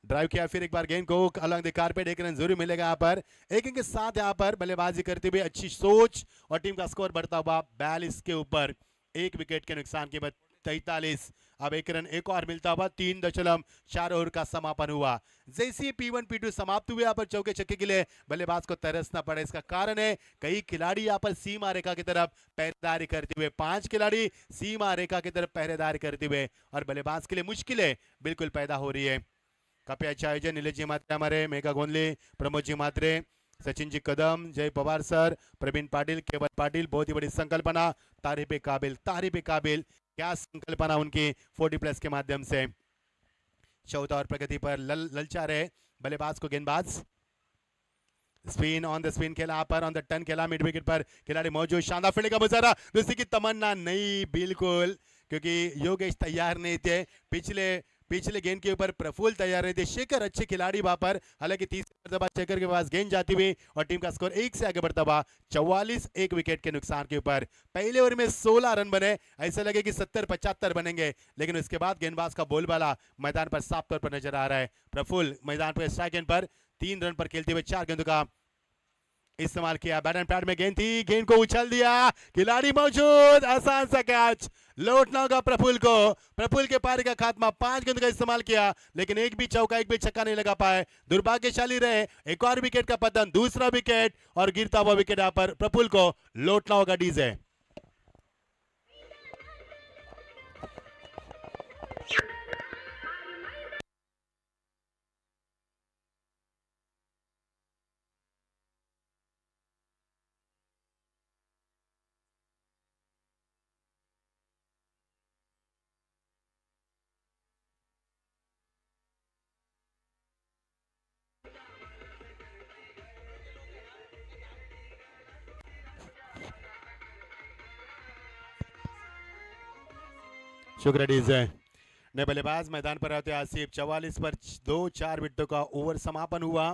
ड्राइव किया, फिर एक बार गेंद को अलग द कारपेट, एक रन जरूर मिलेगा यहाँ पर। एक इनके साथ यहाँ पर बल्लेबाजी करते हुए अच्छी सोच, और टीम का स्कोर बढ़ता हुआ 42 के ऊपर, एक विकेट के नुकसान के बाद 43। अब एक रन एक और मिलता हुआ, 3.4 ओवर का समापन हुआ। जैसे P1 P2 समाप्त हुए, यहाँ पर चौके छक्के के लिए बल्लेबाज को तरसना पड़ा। इसका कारण है कई खिलाड़ी यहाँ पर सीमा रेखा की तरफ पहरेदारी करते हुए, 5 खिलाड़ी सीमा रेखा की तरफ पहरेदारी करते हुए, और बल्लेबाज के लिए मुश्किलें बिल्कुल पैदा हो रही है। काफी अच्छा आयोजन, नीलेश जी मात्रे हमारे, मेघा गोंदले, प्रमोद जी मात्रे, सचिन जी कदम, जय पवार सर, प्रवीण पाटिल, केवल पाटिल, बहुत ही बड़ी संकल्पना, तारीफ काबिल, तारीफ काबिल, क्या संकल्पना उनकी 40+ के माध्यम से। चौथा और प्रगति पर ललचा रहे बल्लेबाज को गेंदबाज। स्पिन ऑन द स्पिन खेला, पर ऑन द टर्न खेला, मिड विकेट पर खिलाड़ी मौजूद, शानदार फील्डिंग का मुजाहरा, दूसरी की तमन्ना नहीं बिल्कुल, क्योंकि योगेश तैयार नहीं थे। पिछले गेंद के ऊपर प्रफुल्ल तैयार नहीं थे। शेखर अच्छे खिलाड़ी वहां पर, हालांकि तीसरी मर्तबा शेखर के पास गेंद जाती हुई, और टीम का स्कोर 1 से आगे बढ़ता हुआ 44, एक विकेट के नुकसान के ऊपर। पहले ओवर में 16 रन बने, ऐसा लगे कि 70-75 बनेंगे, लेकिन उसके बाद गेंदबाज का बोलबाला मैदान पर साफ तौर पर नजर आ रहा है। प्रफुल्ल मैदान पर स्ट्राइक एंड पर 3 रन पर खेलते हुए 4 गेंदों का इस्तेमाल किया। बैट एंड पैड में गेंद थी, गेंद को उछल दिया, खिलाड़ी मौजूद, आसान सा कैच, लौटना होगा प्रफुल्ल को। प्रफुल्ल के पारी का खात्मा, 5 गेंद का इस्तेमाल किया, लेकिन एक भी चौका, एक भी छक्का नहीं लगा पाए, दुर्भाग्यशाली रहे। एक और विकेट का पतन, दूसरा विकेट, और गिरता हुआ विकेट यहाँ पर प्रफुल्ल को लौटना होगा डीजे। शुक्र डीजे ने बल्लेबाज मैदान पर आते आसिफ, 44 पर 2-4 विकेटों का ओवर समापन हुआ।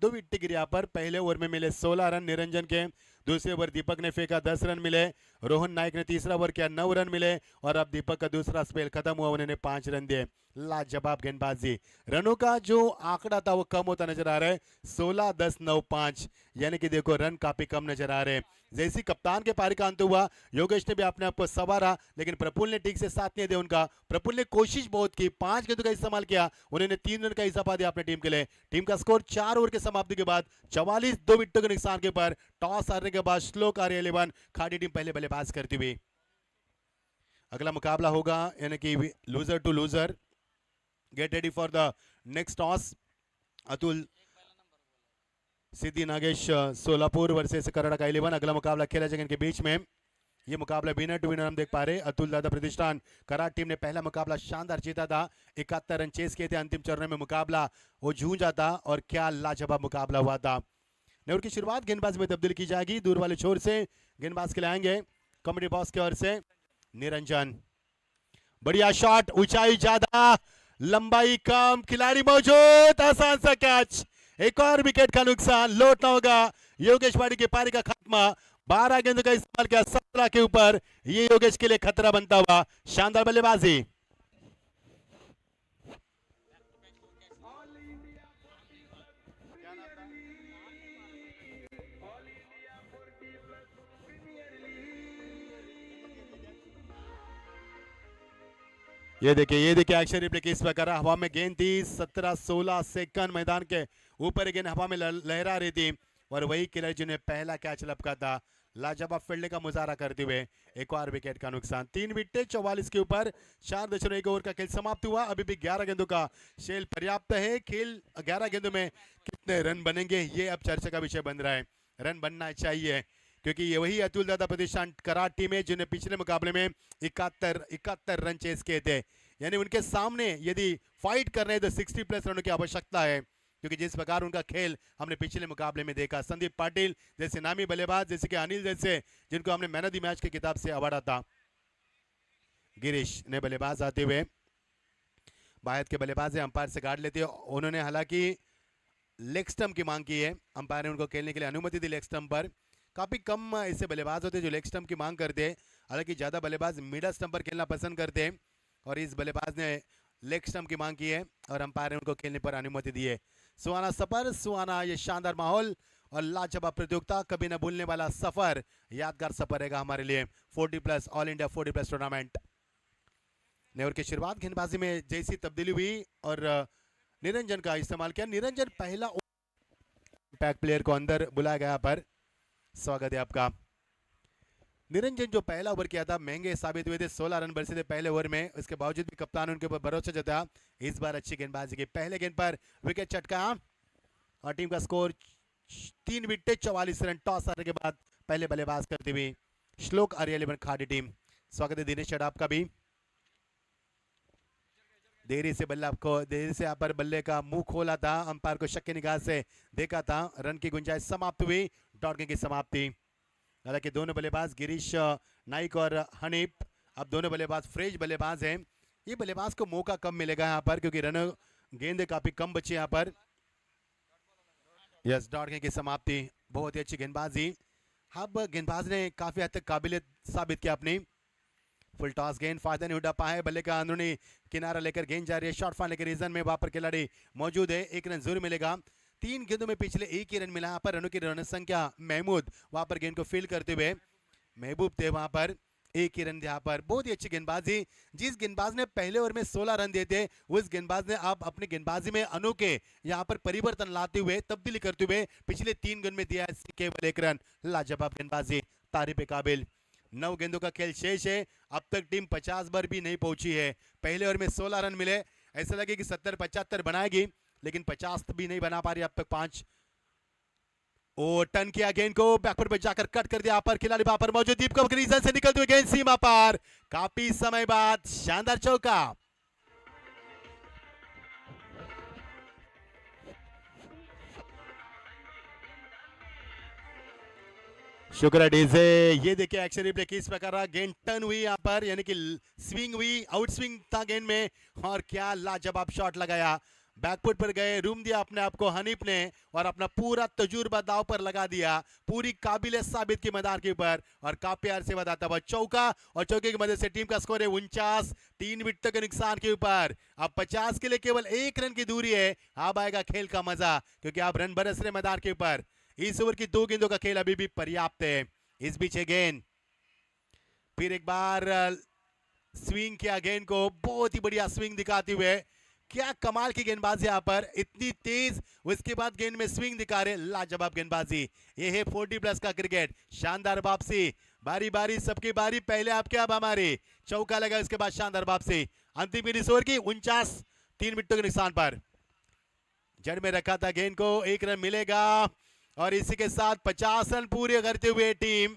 2 विकेट गिरे यहाँ पर। पहले ओवर में मिले 16 रन निरंजन के, दूसरे ओवर दीपक ने फेंका 10 रन मिले, रोहन नायक ने तीसरा ओवर किया 9 रन मिले, और अब दीपक का दूसरा स्पेल खत्म हुआ, उन्होंने 5 रन दिए। लाजवाब गेंदबाजी, रनों का जो आंकड़ा था वो कम होता नजर आ रहा है, 16, 10, 9, 5, यानी कि देखो रन काफी कम नजर आ रहे हैं। जैसी कप्तान के पारी का अंत हुआ, योगेश ने भी अपने आप को संवारा, लेकिन प्रफुल्ल ने ठीक से साथ नहीं दिया उनका। प्रफुल्ल ने कोशिश बहुत की, 5 गेंदों का इस्तेमाल किया, उन्होंने 3 रन का इजाफा दिया अपनी टीम के लिए। टीम का स्कोर 4 ओवर के समाप्ति के बाद 44, 2 विकेटों के नुकसान के ऊपर। टॉस हारने के बाद स्लो कार्य 11 खाड़ी टीम पहले बल्लेबाज करती हुई। अगला मुकाबला होगा, यानी कि loser to loser, get ready for the next toss. Atul Siddhi Nagesh Solapur versus Karnataka 11। अगला मुकाबला खेला जाएगा इनके बीच में। ये मुकाबला विनर टू विनर हम देख पा रहे। अतुल दादा प्रतिष्ठान करार टीम ने पहला मुकाबला शानदार जीता था, 71 रन चेस किए थे। अंतिम चरण में मुकाबला वो जूझा था, और क्या लाजवाब मुकाबला हुआ था। नेवर की शुरुआत गेंदबाज में तब्दील की जाएगी। दूर वाले छोर से गेंदबाज के लिए आएंगे कमेटी बॉस की ओर से निरंजन। बढ़िया शॉट, ऊंचाई ज्यादा, लंबाई कम, खिलाड़ी मौजूद, आसान सा कैच, एक और विकेट का नुकसान, लौटना होगा। योगेश वाड़ी के पारी का खात्मा, 12 गेंदों का इस्तेमाल किया 17 के ऊपर, ये योगेश के लिए खतरा बनता हुआ। शानदार बल्लेबाजी। ये देखिए एक्शन रिप्ले किस प्रकार हवा में गेंद थी, 17-16 सेकंड मैदान के ऊपर गेंद हवा में लहरा रही थी, और वही खिलाड़ी जिन्हें पहला कैच लपका था, लाजवाब फील्डिंग का मुजाहरा करते हुए एक और विकेट का नुकसान। 3 विकेट 44 के ऊपर, 4.1 ओवर का खेल समाप्त हुआ। अभी भी 11 गेंदों का शेल पर्याप्त है। खेल 11 गेंदों में कितने रन बनेंगे, ये अब चर्चा का विषय बन रहा है। रन बनना चाहिए, क्योंकि ये वही अतुल दादा प्रतिष्ठान करार टीम है जिन्हें पिछले मुकाबले में 71 रन चेस किए थे। यानी उनके सामने यदि फाइट कर रहे हैं तो 60+ रनों की आवश्यकता है, क्योंकि जिस प्रकार उनका खेल हमने पिछले मुकाबले में देखा। संदीप पाटिल जैसे नामी बल्लेबाज, जैसे कि अनिल जैसे, जिनको हमने मैन ऑफ द मैच की किताब से अवार्ड था। गिरीश ने बल्लेबाज आते हुए बायत के बल्लेबाज अंपायर से गार्ड लेते हैं। उन्होंने हालांकि लेग स्टंप की मांग की है, अंपायर ने उनको खेलने के लिए अनुमति दी लेग स्टंप पर। काफी कम ऐसे बल्लेबाज होते हैं जो लेग स्टंप की मांग करते हैं, हालांकि ज्यादा बल्लेबाज मिडल स्टंप पर खेलना पसंद करते हैं, और इस बल्लेबाज ने लेग स्टंप की मांग की है और अंपायर ने उनको खेलने पर अनुमति दी है। सुहाना सफर, सुहाना ये शानदार माहौल और लाजवाब प्रतियोगिता, कभी न भूलने वाला सफर, यादगार सफर रहेगा हमारे लिए 40+ ऑल इंडिया 40+ टूर्नामेंट। नेवर की शुरुआत गेंदबाजी में जैसी तब्दीली हुई और निरंजन का इस्तेमाल किया। निरंजन पहला पैक प्लेयर को अंदर बुलाया गया पर स्वागत है आपका। निरंजन जो पहला ओवर किया था महंगे साबित हुए थे, 16 रन बरसे थे पहले ओवर में, उसके बावजूद भी कप्तान उनके ऊपर भरोसा जताया। इस बार अच्छी गेंदबाजी की, पहले गेंद पर विकेट चटका और टीम का स्कोर 3 विकेट 44 रन। टॉस आने के बाद पहले बल्लेबाज करती हुई श्लोक आर्य खाड़ी टीम। स्वागत है दिनेश चढ़ा आपका भी। देरी से यहाँ पर बल्ले का मुंह खोला था, अंपायर को शक की निगाह से देखा था। रन की गुंजाइश समाप्त हुई, डॉट गेंद की समाप्ति। हालांकि दोनों बल्लेबाज गिरीश नाइक और हनीफ, अब दोनों बल्लेबाज फ्रेश बल्लेबाज हैं। ये बल्लेबाज को मौका कम मिलेगा यहाँ पर क्योंकि रन गेंद काफी कम बचे यहाँ पर। यस, डॉट गेंद की समाप्ति, बहुत ही अच्छी गेंदबाजी। अब गेंदबाज ने काफी हद तक काबिलियत साबित किया अपनी। फुल टॉस गेंद, फायदा नहीं उठा पाए, बल्ले का अंदरूनी किनारा लेकर गेंद जा रही है। शॉर्ट फाड़ने के रीजन में वहां पर खिलाड़ी मौजूद है, 1 रन जरूर मिलेगा। 3 गेंदों में पिछले 1 ही रन मिला यहाँ पर। रनों की रन संख्या महमूद वहां पर गेंद को फील्ड करते हुए महबूब थे वहां पर, 1 ही रन यहाँ पर। बहुत ही अच्छी गेंदबाजी। जिस गेंदबाज ने पहले ओवर में 16 रन दिए थे, उस गेंदबाज ने अब अपनी गेंदबाजी में अनोखे यहाँ पर परिवर्तन लाते हुए, तब्दीली करते हुए पिछले 3 गेंद में दिया केवल 1 रन। लाजवाब गेंदबाजी, तारीफ काबिल। 9 गेंदों का खेल शेष है, अब तक टीम 50 बार भी नहीं पहुंची है। पहले ओवर में 16 रन मिले, ऐसा लगे कि 70-75 बनाएगी, लेकिन 50 भी नहीं बना पा रही अब तक। 5 और टर्न किया गेंद को, बैकफुट पे जाकर कट कर दिया पर खिलाड़ी वहां पर मौजूद। दीप कप रीजन से निकलते हुए गेंद सीमा पार, काफी समय बाद शानदार चौका। शुक्र है डीजे। ये देखिए एक्शन रिप्ले किस प्रकार गेंद टर्न हुई यहाँ पर, यानी कि स्विंग हुई, आउट स्विंग था गेंद में और क्या लाजवाब शॉट लगाया। बैकफुट पर गए, रूम दिया अपने आप को हनीफ ने और अपना पूरा तजुर्बा दाव पर लगा दिया। पूरी काबिलियत साबित की मैदान के ऊपर और काफी अरसे बाद आता हुआ चौका, और चौके की मदद से टीम का स्कोर है 49, 3 विकेट के नुकसान के ऊपर। अब 50 के लिए केवल 1 रन की दूरी है। अब आएगा खेल का मजा क्योंकि अब रन बरस रहे मैदान के ऊपर। इस ओवर की 2 गेंदों का खेल अभी भी पर्याप्त है। इस बीच गेंद फिर एक बार स्विंग किया गेंद को, बहुत ही बढ़िया स्विंग दिखाते हुए। क्या कमाल की गेंदबाजी यहाँ पर, इतनी तेज, उसके बाद गेंद में स्विंग दिखा रहे, लाजवाब गेंदबाजी। ये है 40+ का क्रिकेट। शानदार वापसी, बारी बारी सबकी बारी, पहले आपके अब हमारे। चौका लगा, उसके बाद शानदार वापसी। अंतिम इनिंग्स ओवर की 49, 3 विकेटों के नुकसान पर। जड़ में रखा था गेंद को, 1 रन मिलेगा और इसी के साथ 50 रन पूरे करते हुए टीम,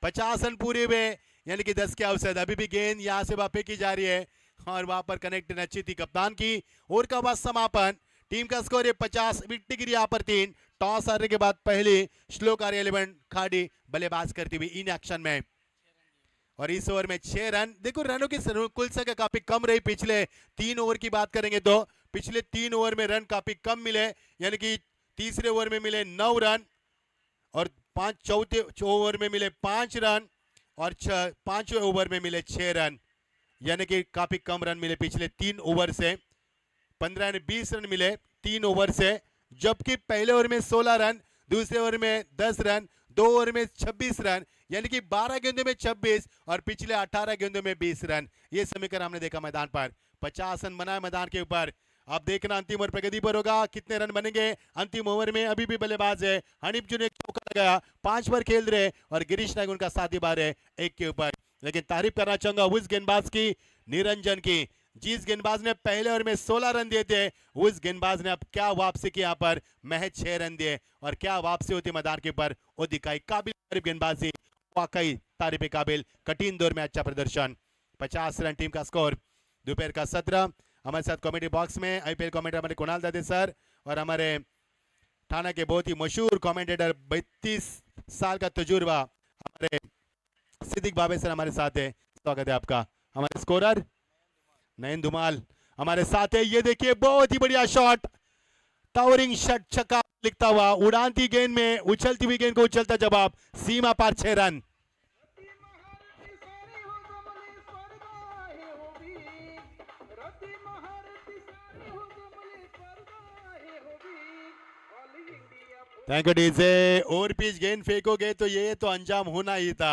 50 रन पूरे हुए, यानी कि 10 के अवसर। अभी भी गेंद यहां से वापस की जा रही है और वहां पर कनेक्ट अच्छी थी कप्तान की। ओवर का बाद समापन, टीम का स्कोर है 50, विकेट गिरी यहाँ पर 3। टॉस हारने के बाद पहले श्लोक आर्य खाड़ी बल्लेबाज करती हुई इन एक्शन में, और इस ओवर में 6 रन। देखो रनों की कुल संख्या काफी कम रही। पिछले 3 ओवर की बात करेंगे तो पिछले 3 ओवर में रन काफी कम मिले, यानी कि तीसरे ओवर में मिले 9 रन और चौथे ओवर में मिले 5 रन और 5वें ओवर में मिले 6 रन, यानी कि काफी कम रन मिले पिछले 3 ओवर से। 15 यानी 20 रन मिले 3 ओवर से, जबकि पहले ओवर में 16 रन, दूसरे ओवर में 10 रन, 2 ओवर में 26 रन, यानी कि 12 गेंदों में 26 और पिछले 18 गेंदों में 20 रन। ये समीकरण हमने देखा मैदान पर। 50 रन बनाए मैदान के ऊपर। अब देखना अंतिम ओवर प्रगति पर होगा, कितने रन बनेंगे। अंतिम ओवर में अभी भी बल्लेबाज है हनीफ जो ने एक चौका लगाया, 5 पर खेल रहे और गिरीश नायक उनका साथी बार है 1 के ऊपर। लेकिन तारीफ करना चाहूंगा उस गेंदबाज की, निरंजन की, जिस गेंदबाज ने पहले ओवर में 16 रन दिए थे, उस गेंदबाज ने अब क्या वापसी की यहाँ पर, महज 6 रन दिए और क्या वापसी होती मैदान के ऊपर वो दिखाई। काबिल गेंदबाजी, वाकई तारीफ काबिल। कठिन दौर में अच्छा प्रदर्शन। 50 रन टीम का स्कोर। दोपहर का 17 हमारे साथ कॉमेडी बॉक्स में आईपीएल कमेंटेटर हमारे कुणाल दादे सर और हमारे थाना के बहुत ही मशहूर कमेंटेटर 32 साल का तजुर्बा हमारे सिद्दीक बाबे सर हमारे साथ है। स्वागत है आपका। हमारे स्कोरर नयन धुमाल हमारे साथ है। ये देखिए बहुत ही बढ़िया शॉट, टावरिंग शॉट, छक्का लिखता हुआ, उड़ानती गेंद में उछलती हुई गेंद को उछलता जवाब, सीमा पार 6 रन। रती महारती थैंक यू डीजे। और पिच गेंद फेंकोगे तो ये तो अंजाम होना ही था।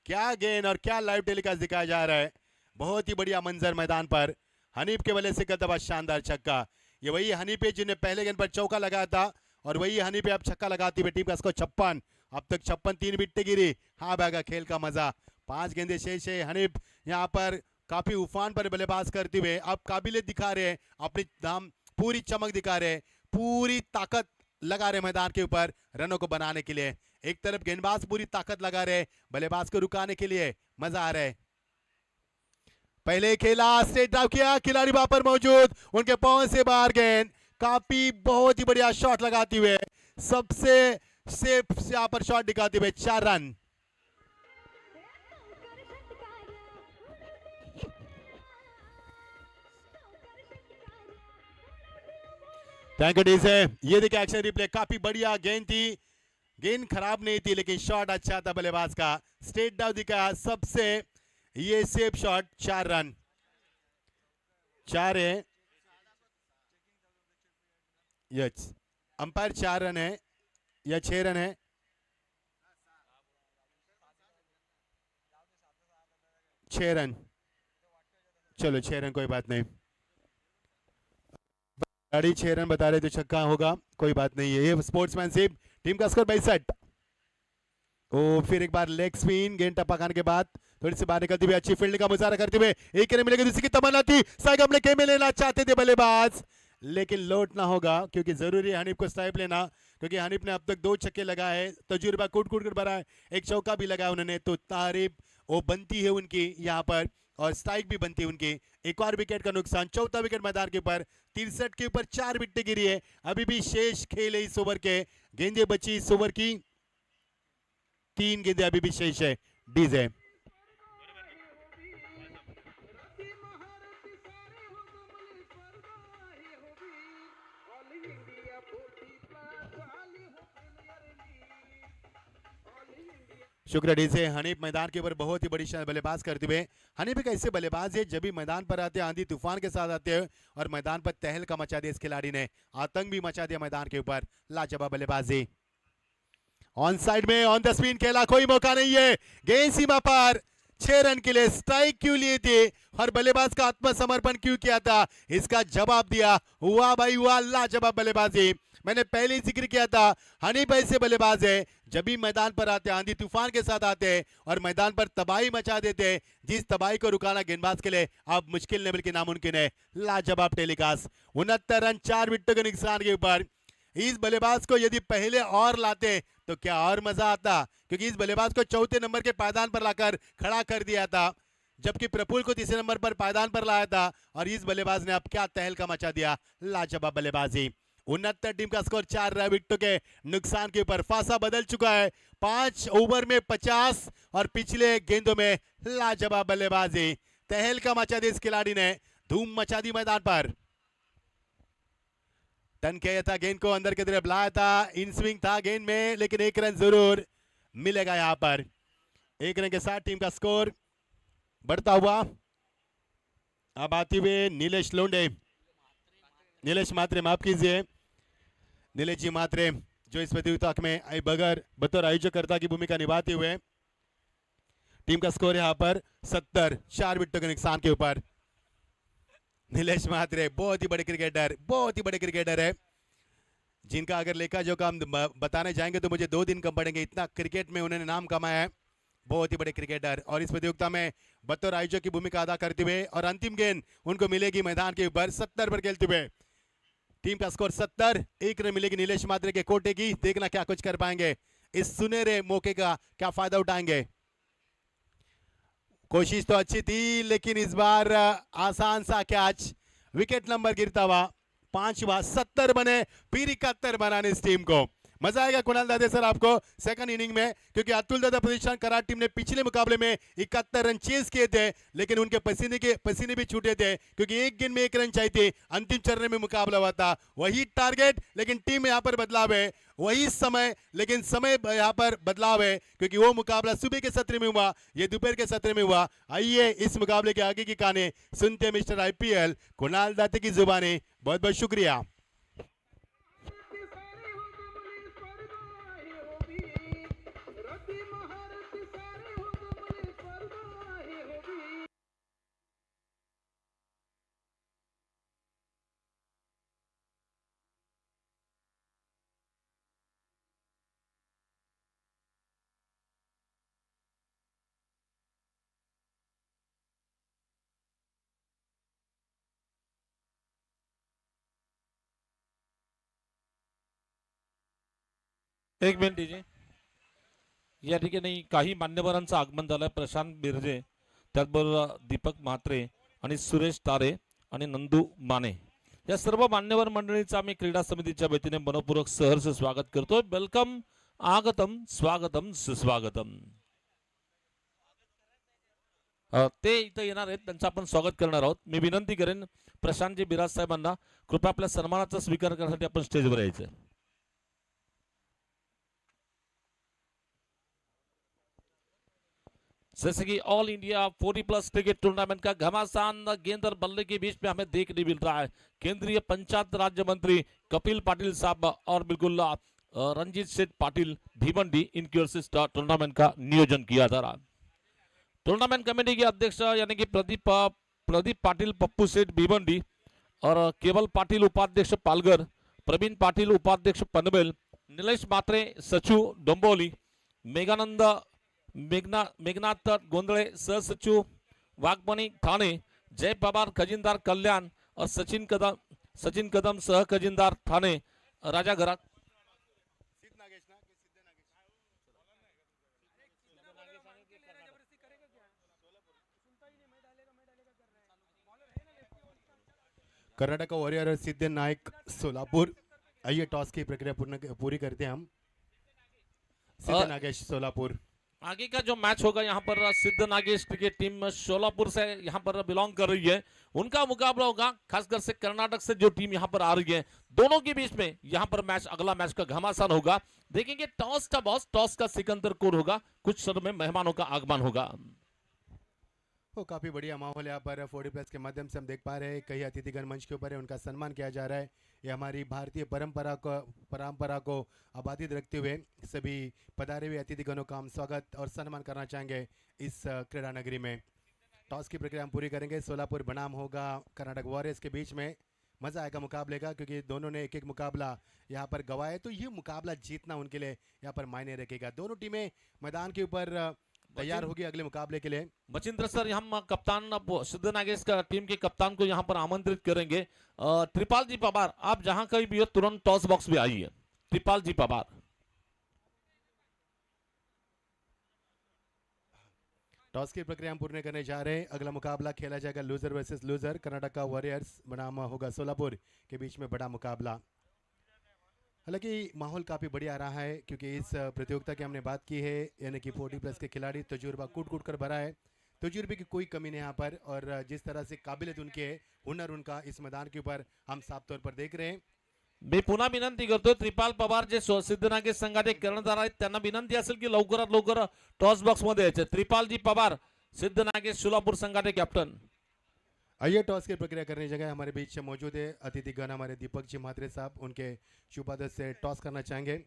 क्या गेंद और क्या लाइव टेलीकास्ट दिखाया जा रहा है। बहुत ही बढ़िया मंजर मैदान पर। हनीफ के बल्ले से करता हुआ शानदार छक्का। ये वही हनीफ है जिन्हें पहले गेंद पर चौका लगाया था और वही हनीफ अब छक्का लगाती हुई टीम का स्कोर 56। अब तक 56 3 विकेटें गिरी। हाँ भागा खेल का मजा। 5 गेंदे शेष है। हनीफ यहाँ पर काफी उफान पर बल्लेबाज करते हुए अब काबिलियत दिखा रहे हैं। अपनी दाम पूरी चमक दिखा रहे हैं। पूरी ताकत लगा रहे मैदान के ऊपर रनों को बनाने के लिए। एक तरफ गेंदबाज पूरी ताकत लगा रहे बल्लेबाज को रुकाने के लिए। मजा आ रहा है। पहले खेला स्ट्रेट ड्राइव किया, खिलाड़ी वहां पर मौजूद, उनके पांव से बाहर गेंद। काफी बहुत ही बढ़िया शॉट लगाते हुए सबसे सेफ यहाँ पर शॉट दिखाते हुए 4 रन। Thank you DJ. ये देखिए एक्शन रिप्ले। काफी बढ़िया गेंद थी। गेंद खराब नहीं थी लेकिन शॉट अच्छा था बल्लेबाज का। स्ट्रेट डाउन दिखाया सबसे ये सेफ शॉट। 4 रन। 4 है। यस अंपायर 4 रन है या 6 रन है। छह रन। चलो 6 रन कोई बात नहीं। गाड़ी 6 रन बता रहे तो छक्का होगा कोई बात नहीं है। ये स्पोर्ट्समैनशिप। टीम का स्कोर 62। ओ फिर एक बार लेग स्पिन। गेंद टप्पा खाने के बाद थोड़ी सी बाहर निकलती हुई अच्छी फील्डिंग का मुजाहरा करते हुए एक रन मिलेगा। दूसरी की तमन्ना थी। साइड अपने के में लेना चाहते थे बल्लेबाज लेकिन लौटना होगा क्योंकि जरूरी है हनीफ को स्ट्राइक लेना क्योंकि हनीफ ने अब तक 2 छक्के लगाए। तजुर्बा कूट कूट कर भरा है। एक चौका भी लगाया उन्होंने तो तारीफ वो बनती है उनकी यहाँ पर और स्ट्राइक भी बनती है उनकी। एक और विकेट का नुकसान। चौथा विकेट मैदान के ऊपर। 63 के ऊपर 4 विकेटें गिरी है। अभी भी शेष खेल है इस ओवर के। गेंदें बची इस ओवर की 3 गेंदें अभी भी शेष है। डीजे शुक्र डीजे। हनीफ मैदान के ऊपर बहुत ही बड़ी बल्लेबाज करते हुए। हनीफ एक ऐसे बल्लेबाज है जब भी मैदान पर आते हैं आंधी तूफान के साथ आते हैं और मैदान पर तहलका मचा दिया इस खिलाड़ी ने। आतंक भी मचा दिया मैदान के ऊपर। लाजवाब बल्लेबाजी। ऑन साइड में ऑन द स्पिन खेला। कोई मौका नहीं है। गेंद सीमा पर। 6 रन के लिए स्ट्राइक क्यों लिए थे और बल्लेबाज का आत्मसमर्पण क्यों किया था इसका जवाब दिया। वाह भाई वाह लाजवाब बल्लेबाजी। मैंने पहले ही जिक्र किया था हनीफ ऐसे बल्लेबाज है जब भी मैदान पर आते आंधी तूफान के साथ आते और मैदान पर तबाही मचा देते। जिस तबाही को रुकाना गेंदबाज के लिए अब मुश्किल नहीं बल्कि नामुमकिन है। लाजवाब टेलीकास्ट। 69 रन 4 विकेटों के नुकसान के ऊपर। इस बल्लेबाज को यदि पहले और लाते तो क्या और मजा आता क्योंकि इस बल्लेबाज को चौथे नंबर के पायदान पर लाकर खड़ा कर दिया था जबकि प्रफुल्ल को तीसरे नंबर पर पायदान पर लाया था और इस बल्लेबाज ने अब क्या तहलका मचा दिया। लाजवाब बल्लेबाजी। 69 टीम का स्कोर 4 विकेटों के नुकसान के ऊपर। फासा बदल चुका है। 5 ओवर में 50 और पिछले गेंदों में लाजवाब बल्लेबाजी। तहलका मचा दी इस खिलाड़ी ने। धूम मचा दी मैदान पर। टन किया था गेंद को अंदर की तरफ लाया था। इन स्विंग था गेंद में लेकिन 1 रन जरूर मिलेगा यहां पर। 1 रन के साथ टीम का स्कोर बढ़ता हुआ। अब आते हुए नीलेश लोंडे। नीलेश मात्रे माफ कीजिए। नीलेश जी मात्रे जो इस प्रतियोगिता में बगैर बतौर आयोजकर्ता की भूमिका निभाते हुए। टीम का स्कोर यहां पर 70। 4 विकेटों के नुकसान के ऊपर। नीलेश मात्रे बहुत ही बड़े क्रिकेटर। बहुत ही बड़े क्रिकेटर है जिनका अगर लेखा जो काम बताने जाएंगे तो मुझे 2 दिन कम पड़ेंगे। इतना क्रिकेट में उन्होंने नाम कमाया है। बहुत ही बड़े क्रिकेटर और इस प्रतियोगिता में बतौर आयोजक की भूमिका अदा करते हुए और अंतिम गेंद उनको मिलेगी मैदान के ऊपर 70 पर खेलते हुए। टीम का स्कोर 70। 1 रन मिलेगी नीलेश मात्रे के कोटे की। देखना क्या कुछ कर पाएंगे। इस सुनहरे मौके का क्या फायदा उठाएंगे। कोशिश तो अच्छी थी लेकिन इस बार आसान सा कैच। विकेट नंबर गिरता हुआ 5वां। 70 बने फिर 71 बनाने इस टीम को। मजा आएगा कुणाल दादे सर आपको सेकंड इनिंग में क्योंकि अतुल दादा प्रतिष्ठान करार टीम ने पिछले मुकाबले में 71 रन चेस किए थे लेकिन उनके पसीने भी छूटे थे क्योंकि एक गेंद में 1 रन चाहिए थे। अंतिम चरण में मुकाबला हुआ था। वही टारगेट लेकिन टीम यहाँ पर बदलाव है। वही समय लेकिन समय यहाँ पर बदलाव है क्योंकि वो मुकाबला सुबह के सत्र में हुआ ये दोपहर के सत्र में हुआ। आइए इस मुकाबले के आगे की कहानी सुनते हैं मिस्टर IPL कुणाल दाते की जुबानी। बहुत बहुत शुक्रिया। एक मिनिट दीजिए. या ठिकाणी काही मान्यवरांचं आगमन झालंय. प्रशांत बिर्जे, त्याचबरोबर दीपक म्हात्रे आणि सुरेश तारे आणि नंदू माने या सर्व मान्यवर मंडळींचं आम्ही क्रीडा समितीच्या वतीने मनपूर्वक सहर्ष स्वागत करतोय. वेलकम, आगतम, स्वागतम, सुस्वागतम. ते इथं येणार आहेत, त्यांचं आपण स्वागत करणार आहोत. मी विनंती करेन प्रशांतजी बिराज साहेबांना कृपया आपल्या सन्मानाचा स्वीकार करण्यासाठी आपण स्टेजवर यायचं. जैसे कि ऑल इंडिया 40+ क्रिकेट टूर्नामेंट का घमासान गेंद और बल्ले के बीच में हमें देखने मिल रहा है. केंद्रीय पंचायत राज्य मंत्री कपिल पाटिल साहब और बिल्कुल रंजीत सेठ पाटिल भीमंडी इनकी ओर से टूर्नामेंट का नियोजन किया जा रहा है. टूर्नामेंट कमेटी के अध्यक्ष यानी कि प्रदीप पाटिल पप्पू सेठ भीमंडी और केवल पाटिल उपाध्यक्ष पालघर, प्रवीण पाटिल उपाध्यक्ष पनवेल, नीलेश मात्रे सचिव डोंबोली, मेघनाथ गोंदळे सहसचिव वाघमणी ठाणे, जय पवार खजिनदार कल्याण और सचिन कदम सह खजिनदार ठाणे राजा घरात. कर्नाटक का वॉरियर सिद्ध नायक सोलापुर. आइए टॉस की प्रक्रिया पूरी करते हैं हम. सिद्ध नागेश सोलापुर. आगे का जो मैच होगा यहाँ पर सिद्ध नागेश क्रिकेट टीम शोलापुर से यहाँ पर बिलोंग कर रही है, उनका मुकाबला होगा खासकर से कर्नाटक से जो टीम यहाँ पर आ रही है. दोनों के बीच में यहाँ पर अगला मैच का घमासान होगा. देखेंगे टॉस का बॉस, टॉस का सिकंदर कौर होगा. कुछ समय में मेहमानों का आगमन होगा. वो काफ़ी बढ़िया माहौल यहाँ पर 40+ के माध्यम से हम देख पा रहे हैं. कई अतिथिगण मंच के ऊपर है, उनका सम्मान किया जा रहा है. ये हमारी भारतीय परंपरा को आबादी रखते हुए सभी पधारे हुए अतिथिगणों का हम स्वागत और सम्मान करना चाहेंगे इस क्रीड़ा नगरी में. टॉस की प्रक्रिया हम पूरी करेंगे. सोलापुर बनाम होगा कर्नाटक वॉरियर्स के बीच में. मज़ा आएगा मुकाबले का, क्योंकि दोनों ने एक एक मुकाबला यहाँ पर गंवाया, तो ये मुकाबला जीतना उनके लिए यहाँ पर मायने रखेगा. दोनों टीमें मैदान के ऊपर तैयार होगी अगले मुकाबले के लिए. मचिंद्र सर, हम कप्तान सिद्ध नागेश का टीम के कप्तान को यहाँ पर आमंत्रित करेंगे. त्रिपाल जी पवार, आप जहां कहीं भी हो तुरंत टॉस बॉक्स में आइए. त्रिपाल जी पवार. टॉस की प्रक्रिया हम पूर्ण करने जा रहे हैं. अगला मुकाबला खेला जाएगा लूजर वर्सेस लूजर. कर्नाटक का वॉरियर्स बनाम होगा सोलापुर के बीच में बड़ा मुकाबला. हालांकि माहौल काफ़ी बढ़िया रहा है, क्योंकि इस प्रतियोगिता की हमने बात की है, यानी कि 40+ के खिलाड़ी तजुर्बा कूट कर भरा है. तजुर्बे की कोई कमी नहीं यहाँ पर, और जिस तरह से काबिलियत उनकी है, हुनर उनका इस मैदान के ऊपर हम साफ तौर पर देख रहे हैं. मी पुन्हा विनंती करतो त्रिपाल पवार जे सिद्ध नागेश संघाचे कर्णधार आहेत त्यांना विनंती असेल की लवकरात लवकर टॉस बॉक्स मध्ये यायचे. त्रिपाल जी पवार, सिद्ध नागेश सोलापुर संघाचे कॅप्टन. आइए टॉस की प्रक्रिया करने जगह हमारे बीच मौजूद है अतिथिगण हमारे दीपक जी म्हात्रे साहब. उनके शुभ आदेश से टॉस करना चाहेंगे.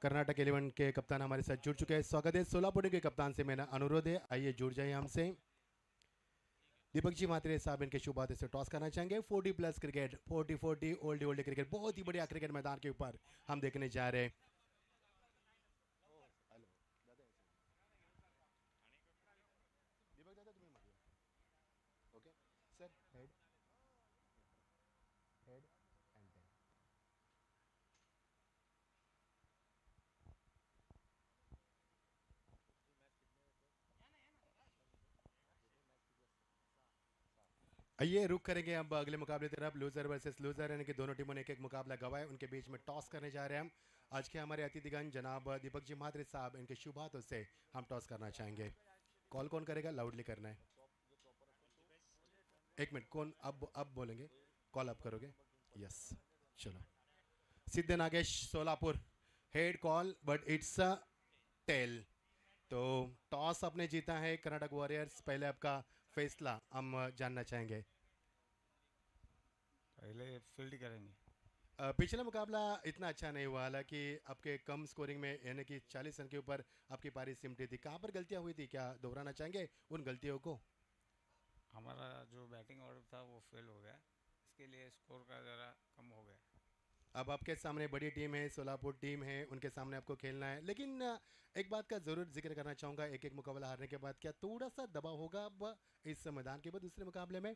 कर्नाटक 11 के कप्तान हमारे साथ जुड़ चुके हैं. स्वागत है. सोलापुर के कप्तान से मेरा अनुरोध है, आइए जुड़ जाइए हमसे. दीपक जी म्हात्रे साहब इनके शुभ आदेश से टॉस करना चाहेंगे. 40+ क्रिकेट, 40 ओल्ड क्रिकेट, बहुत ही बढ़िया क्रिकेट मैदान के ऊपर हम देखने जा रहे हैं. आइए रुक करेंगे अब अगले मुकाबले की तरफ. लूजर वर्सेस लूजर, यानी कि दोनों टीमों ने एक एक मुकाबला गंवाया, उनके बीच में टॉस करने जा रहे हैं हम. आज के हमारे अतिथिगण जनाब दीपक जी म्हात्रे साहब, इनके शुभ हाथों से हम टॉस करना चाहेंगे. कॉल कौन करेगा? लाउडली करना है. एक मिनट, कौन अब बोलेंगे? कॉल आप करोगे? यस, चलो. Siddh Nagesh Solapur, head call but it's a tail. तो टॉस आपने जीता है कर्नाटक वॉरियर्स. पहले आपका फैसला हम जानना चाहेंगे. पहले फील्ड करेंगे. पिछला मुकाबला इतना अच्छा नहीं हुआ, हालांकि आपके कम स्कोरिंग में, यानी कि 40 रन के ऊपर आपकी पारी सिमटी थी. कहाँ पर गलतियाँ हुई थी, क्या दोहराना चाहेंगे उन गलतियों को? हमारा जो बैटिंग ऑर्डर था वो फेल हो गया, इसके लिए स्कोर का ज़रा कम हो गया. अब आपके सामने बड़ी टीम है, सोलापुर टीम है, उनके सामने आपको खेलना है. लेकिन एक बात का ज़रूर जिक्र करना चाहूँगा, एक एक मुकाबला हारने के बाद क्या थोड़ा सा दबाव होगा अब इस मैदान के बाद दूसरे मुकाबले में?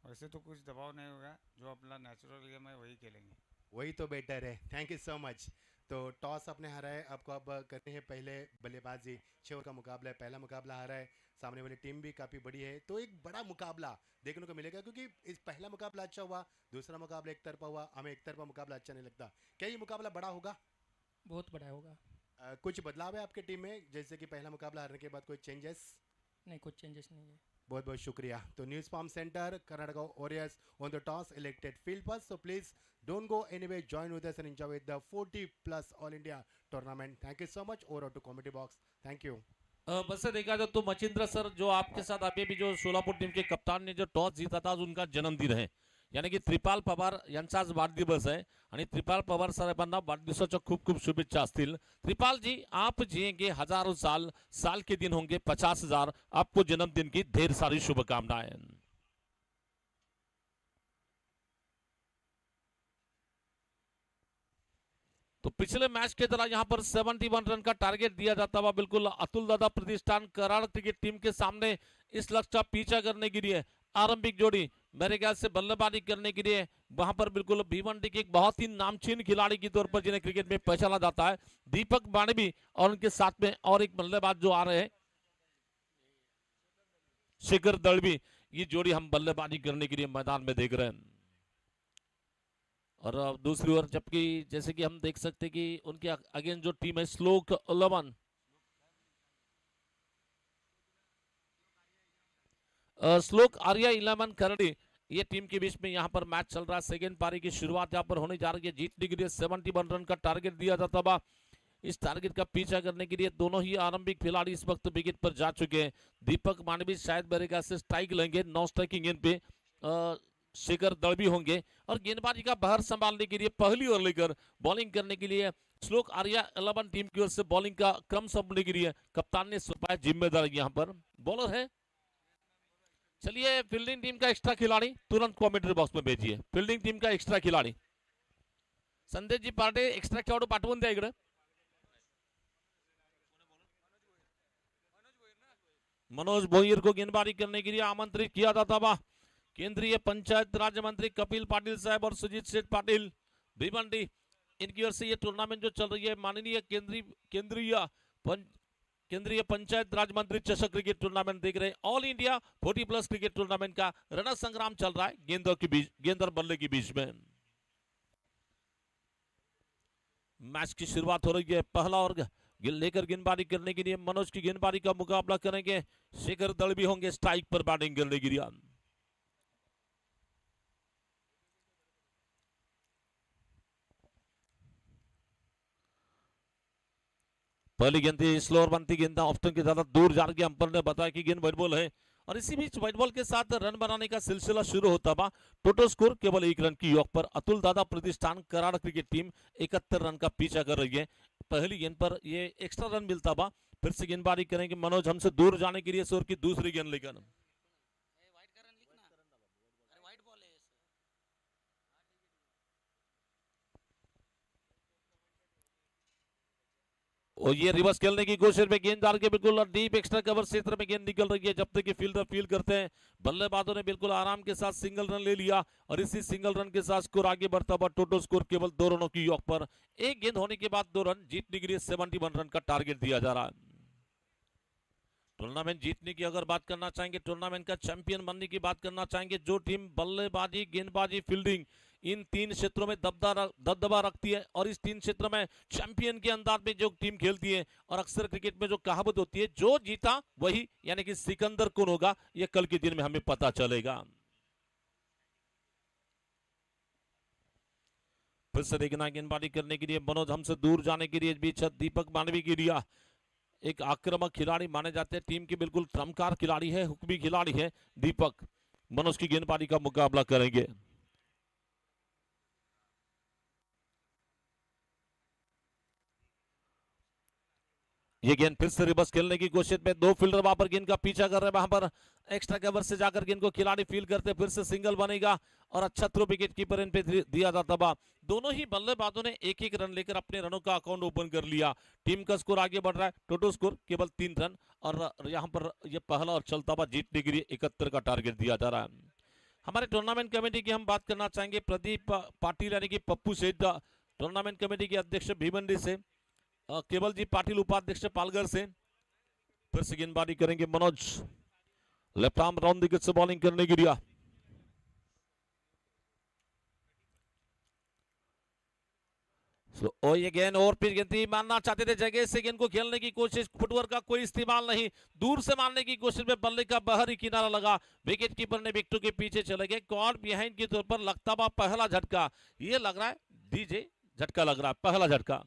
वैसे तो कुछ दबाव नहीं होगा, जो अपना नेचुरल गेम है वही खेलेंगे. वही तो बेटर है। Thank you so much. तो टॉस आपने हारा है, आपको अब करते हैं पहले बल्लेबाजी। 6 ओवर का मुकाबला है, पहला मुकाबला हारा है, सामने वाली टीम भी काफ़ी बड़ी है, तो एक बड़ा मुकाबला देखने को मिलेगा, क्योंकि इस पहला मुकाबला अच्छा हुआ, दूसरा मुकाबला एक तरफा हुआ, हमें एक तरफा मुकाबला अच्छा नहीं लगता। क्या ये मुकाबला बड़ा होगा? बहुत बड़ा होगा। कुछ बदलाव है आपके टीम में, जैसे कि पहला मुकाबला हारने के बाद कोई चेंजेस? नहीं, कुछ चेंजेस नहीं है। बहुत बहुत शुक्रिया। तो News Farm Centre, Karnataka Warriors on the toss elected field first, so please don't go anyway, join with us and enjoy with the 40 plus all India tournament. Thank you so much. Over to committee box. Thank you. वैसे देखा जाए तो Machindra sir जो आपके साथ अभी भी जो सोलापुर टीम के कप्तान ने जो टॉस जीता था, आज उनका जन्मदिन है, यानी की त्रिपाल पवार यांचा आज वाढदिवस आहे आणि त्रिपाल पवार साहेबांना वाढदिवसाच्या खूप खूप शुभेच्छा असतील। त्रिपाल जी, आप जिएंगे हजारों साल, साल के दिन होंगे 50,000, आपको जन्मदिन की ढेर सारी शुभकामनाएं। तो पिछले मैच की तरह यहां पर 71 रन का टारगेट दिया जाता हुआ बिल्कुल अतुल दादा प्रतिष्ठान कराड़ क्रिकेट टीम के सामने इस लक्ष्य का पीछा करने के लिए आरंभिक जोड़ी मेरे ख्याल से बल्लेबाजी करने के लिए वहां पर बिल्कुल भिवंडी के एक बहुत ही नामचीन खिलाड़ी के तौर पर जिन्हें क्रिकेट में पहचाना जाता है, दीपक बाणवी, और उनके साथ में और एक बल्लेबाज जो आ रहे हैं शिखर दलवी। ये जोड़ी हम बल्लेबाजी करने के लिए मैदान में देख रहे हैं। और दूसरी ओर जबकि जैसे कि हम देख सकते हैं कि उनके अगेंस्ट जो टीम है श्लोक 11, श्लोक आर्या 11 करड़ी, ये टीम के बीच में यहाँ पर मैच चल रहा है। सेकेंड पारी की शुरुआत यहाँ पर होने जा रही है। जीतने के लिए 71 रन का टारगेट दिया जाता था। इस टारगेट का पीछा करने के लिए दोनों ही आरंभिक खिलाड़ी इस वक्त विकेट पर जा चुके हैं। दीपक मानवी शायद मेरे ख्याल से स्ट्राइक लेंगे, 9 स्ट्राइकिंग गेंद पे शिखर दलवी होंगे, और गेंदबाजी का बहर संभालने के लिए पहली ओवर लेकर बॉलिंग करने के लिए श्लोक आर्या 11 टीम की ओर से बॉलिंग का क्रम संभालने के लिए कप्तान ने सौंपा है जिम्मेदारी। यहाँ पर बॉलर है, चलिए फील्डिंग टीम का एक्स्ट्रा खिलाड़ी तुरंत कमेंट्री बॉक्स में भेजिए। फील्डिंग टीम का एक्स्ट्रा खिलाड़ी संदेश जी पाटे, एक्स्ट्रा खेळाडू पाठवून द्या इकडे। मनोज भोईर को गेंदबाजी करने के लिए आमंत्रित किया जाता था। केंद्रीय पंचायत राज्य मंत्री कपिल पाटिल साहब और सुजीत सेठ पाटिल भिवंडी, इनकी ओर से ये टूर्नामेंट जो चल रही है माननीय केंद्रीय पंचायत राज मंत्री चषक क्रिकेट टूर्नामेंट देख रहे हैं। All India 40 plus cricket tournament का रण संग्राम चल रहा है गेंद और बल्ले के बीच में। मैच की शुरुआत हो रही है। पहला और लेकर गेंदबाजी करने के लिए मनोज की गेंदबाजी का मुकाबला करेंगे। शिखर दलवी होंगे स्ट्राइक पर बैटिंग करने के लिए। पहली गेंद थी स्लोअर बनती गेंद ऑफ स्टंप के ज्यादा दूर जा रही, अंपायर ने बताया कि गेंद व्हाइट बॉल है, और इसी बीच व्हाइट बॉल के साथ रन बनाने का सिलसिला शुरू होता था। टोटल स्कोर केवल 1 रन की योग पर अतुल दादा प्रतिष्ठान कराड़ क्रिकेट टीम 71 रन का पीछा कर रही है। पहली गेंद पर ये एक्स्ट्रा रन मिलता था। फिर से गेंदबाजी करेंगे मनोज हमसे दूर जाने के लिए शोर की दूसरी गेंद लेकर। और ये रिवर्स खेलने की कोशिश में गेंद डाल के बिल्कुल डीप एक्स्ट्रा कवर क्षेत्र में गेंद निकल रही है। जब तक कि फील्डर फील्ड करते हैं, बल्लेबाजों ने बिल्कुल आराम के साथ सिंगल रन ले लिया, और इसी सिंगल रन के साथ स्कोर आगे बढ़ता हुआ टोटल स्कोर केवल 2 रनों की योग पर। एक गेंद होने के बाद 2 रन, जीतने के लिए 71 रन का टारगेट दिया जा रहा है। टूर्नामेंट जीतने की अगर बात करना चाहेंगे, टूर्नामेंट का चैंपियन बनने की बात करना चाहेंगे, जो टीम बल्लेबाजी, गेंदबाजी, फील्डिंग इन 3 क्षेत्रों में दबदबा रखती है, और इस 3 क्षेत्रों में चैंपियन के अंदाज में जो टीम खेलती है, और अक्सर क्रिकेट में जो कहावत होती है जो जीता वही, यानी कि सिकंदर कौन होगा ये कल के दिन में हमें पता चलेगा। फिर से देखना गेंदबाजी करने के लिए मनोज हमसे दूर जाने के लिए बीच दीपक मानवी की रिया, एक आक्रामक खिलाड़ी माने जाते हैं, टीम की बिल्कुल ट्रम्पकार खिलाड़ी है, हुक्मी खिलाड़ी है दीपक। मनोज की गेंदबाजी का मुकाबला करेंगे। ये गेंद फिर से रिवर्स खेलने की कोशिश में 2 फील्डर वहां पर गेंद का पीछा कर रहे हैं। वहां पर एक्स्ट्रा कवर से जाकर गेंद को खिलाड़ी फील्ड करते, फिर से सिंगल बनेगा, और अच्छा थ्रो विकेट कीपर इन पे दिया जाता था। दोनों ही बल्लेबाजों ने 1-1 रन लेकर अपने रनों का अकाउंट ओपन कर लिया। टीम का स्कोर आगे बढ़ रहा है, टोटल स्कोर केवल 3 रन, और यहाँ पर यह पहला और चलता हुआ जीतने के लिए 71 का टारगेट दिया जा रहा है। हमारे टूर्नामेंट कमेटी की हम बात करना चाहेंगे। प्रदीप पाटिल यानी कि पप्पू सेठ टूर्नामेंट कमेटी के अध्यक्ष भीमंडी से, केवल जी पाटिल उपाध्यक्ष पालघर से। फिर से गेंदबाजी करेंगे Manoj, left arm round wicket से बॉलिंग करने की रिया। ये गेंद और फिर गेंद मारना चाहते थे, जगह से गेंद को खेलने की कोशिश, फुटवर्क का कोई इस्तेमाल नहीं, दूर से मारने की कोशिश में बल्ले का बाहरी किनारा लगा, विकेट कीपर ने विकेटों के पीछे चले गए। कॉल बिहाइंड के तौर पर लगता हुआ पहला झटका, ये लग रहा है डीजे झटका लग रहा है, पहला झटका।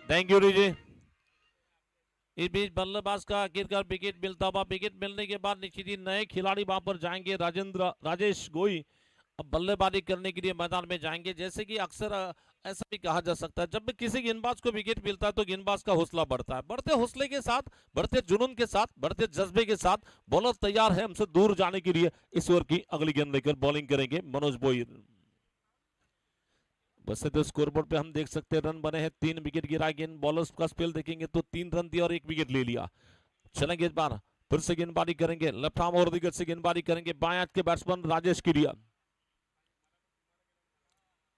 Thank you DJ. इस बीच बल्लेबाज का आखिरकार विकेट मिलता हुआ, विकेट मिलने के बाद निश्चित ही नए खिलाड़ी वहां पर जाएंगे। राजेश गोई अब बल्लेबाजी करने के लिए मैदान में जाएंगे। जैसे कि अक्सर ऐसा भी कहा जा सकता है, जब भी किसी गेंदबाज को विकेट मिलता है तो गेंदबाज का हौसला बढ़ता है। बढ़ते हौसले के साथ, बढ़ते जुनून के साथ, बढ़ते जज्बे के साथ बॉलर तैयार है हमसे दूर जाने के लिए। इस ओवर की अगली गेंद लेकर बॉलिंग करेंगे मनोज बोई। वैसे तो स्कोरबोर्ड पे हम देख सकते हैं रन बने हैं, 3 विकेट गिरा। गेंद बॉलर्स का स्पेल देखेंगे तो 3 रन दिया और 1 विकेट ले लिया। चलेंगे इस बार फिर से गेंदबाजी करेंगे, लेफ्ट आर्म और विकेट से गेंदबाजी करेंगे बाएं हाथ के बैट्समैन राजेश किरिया।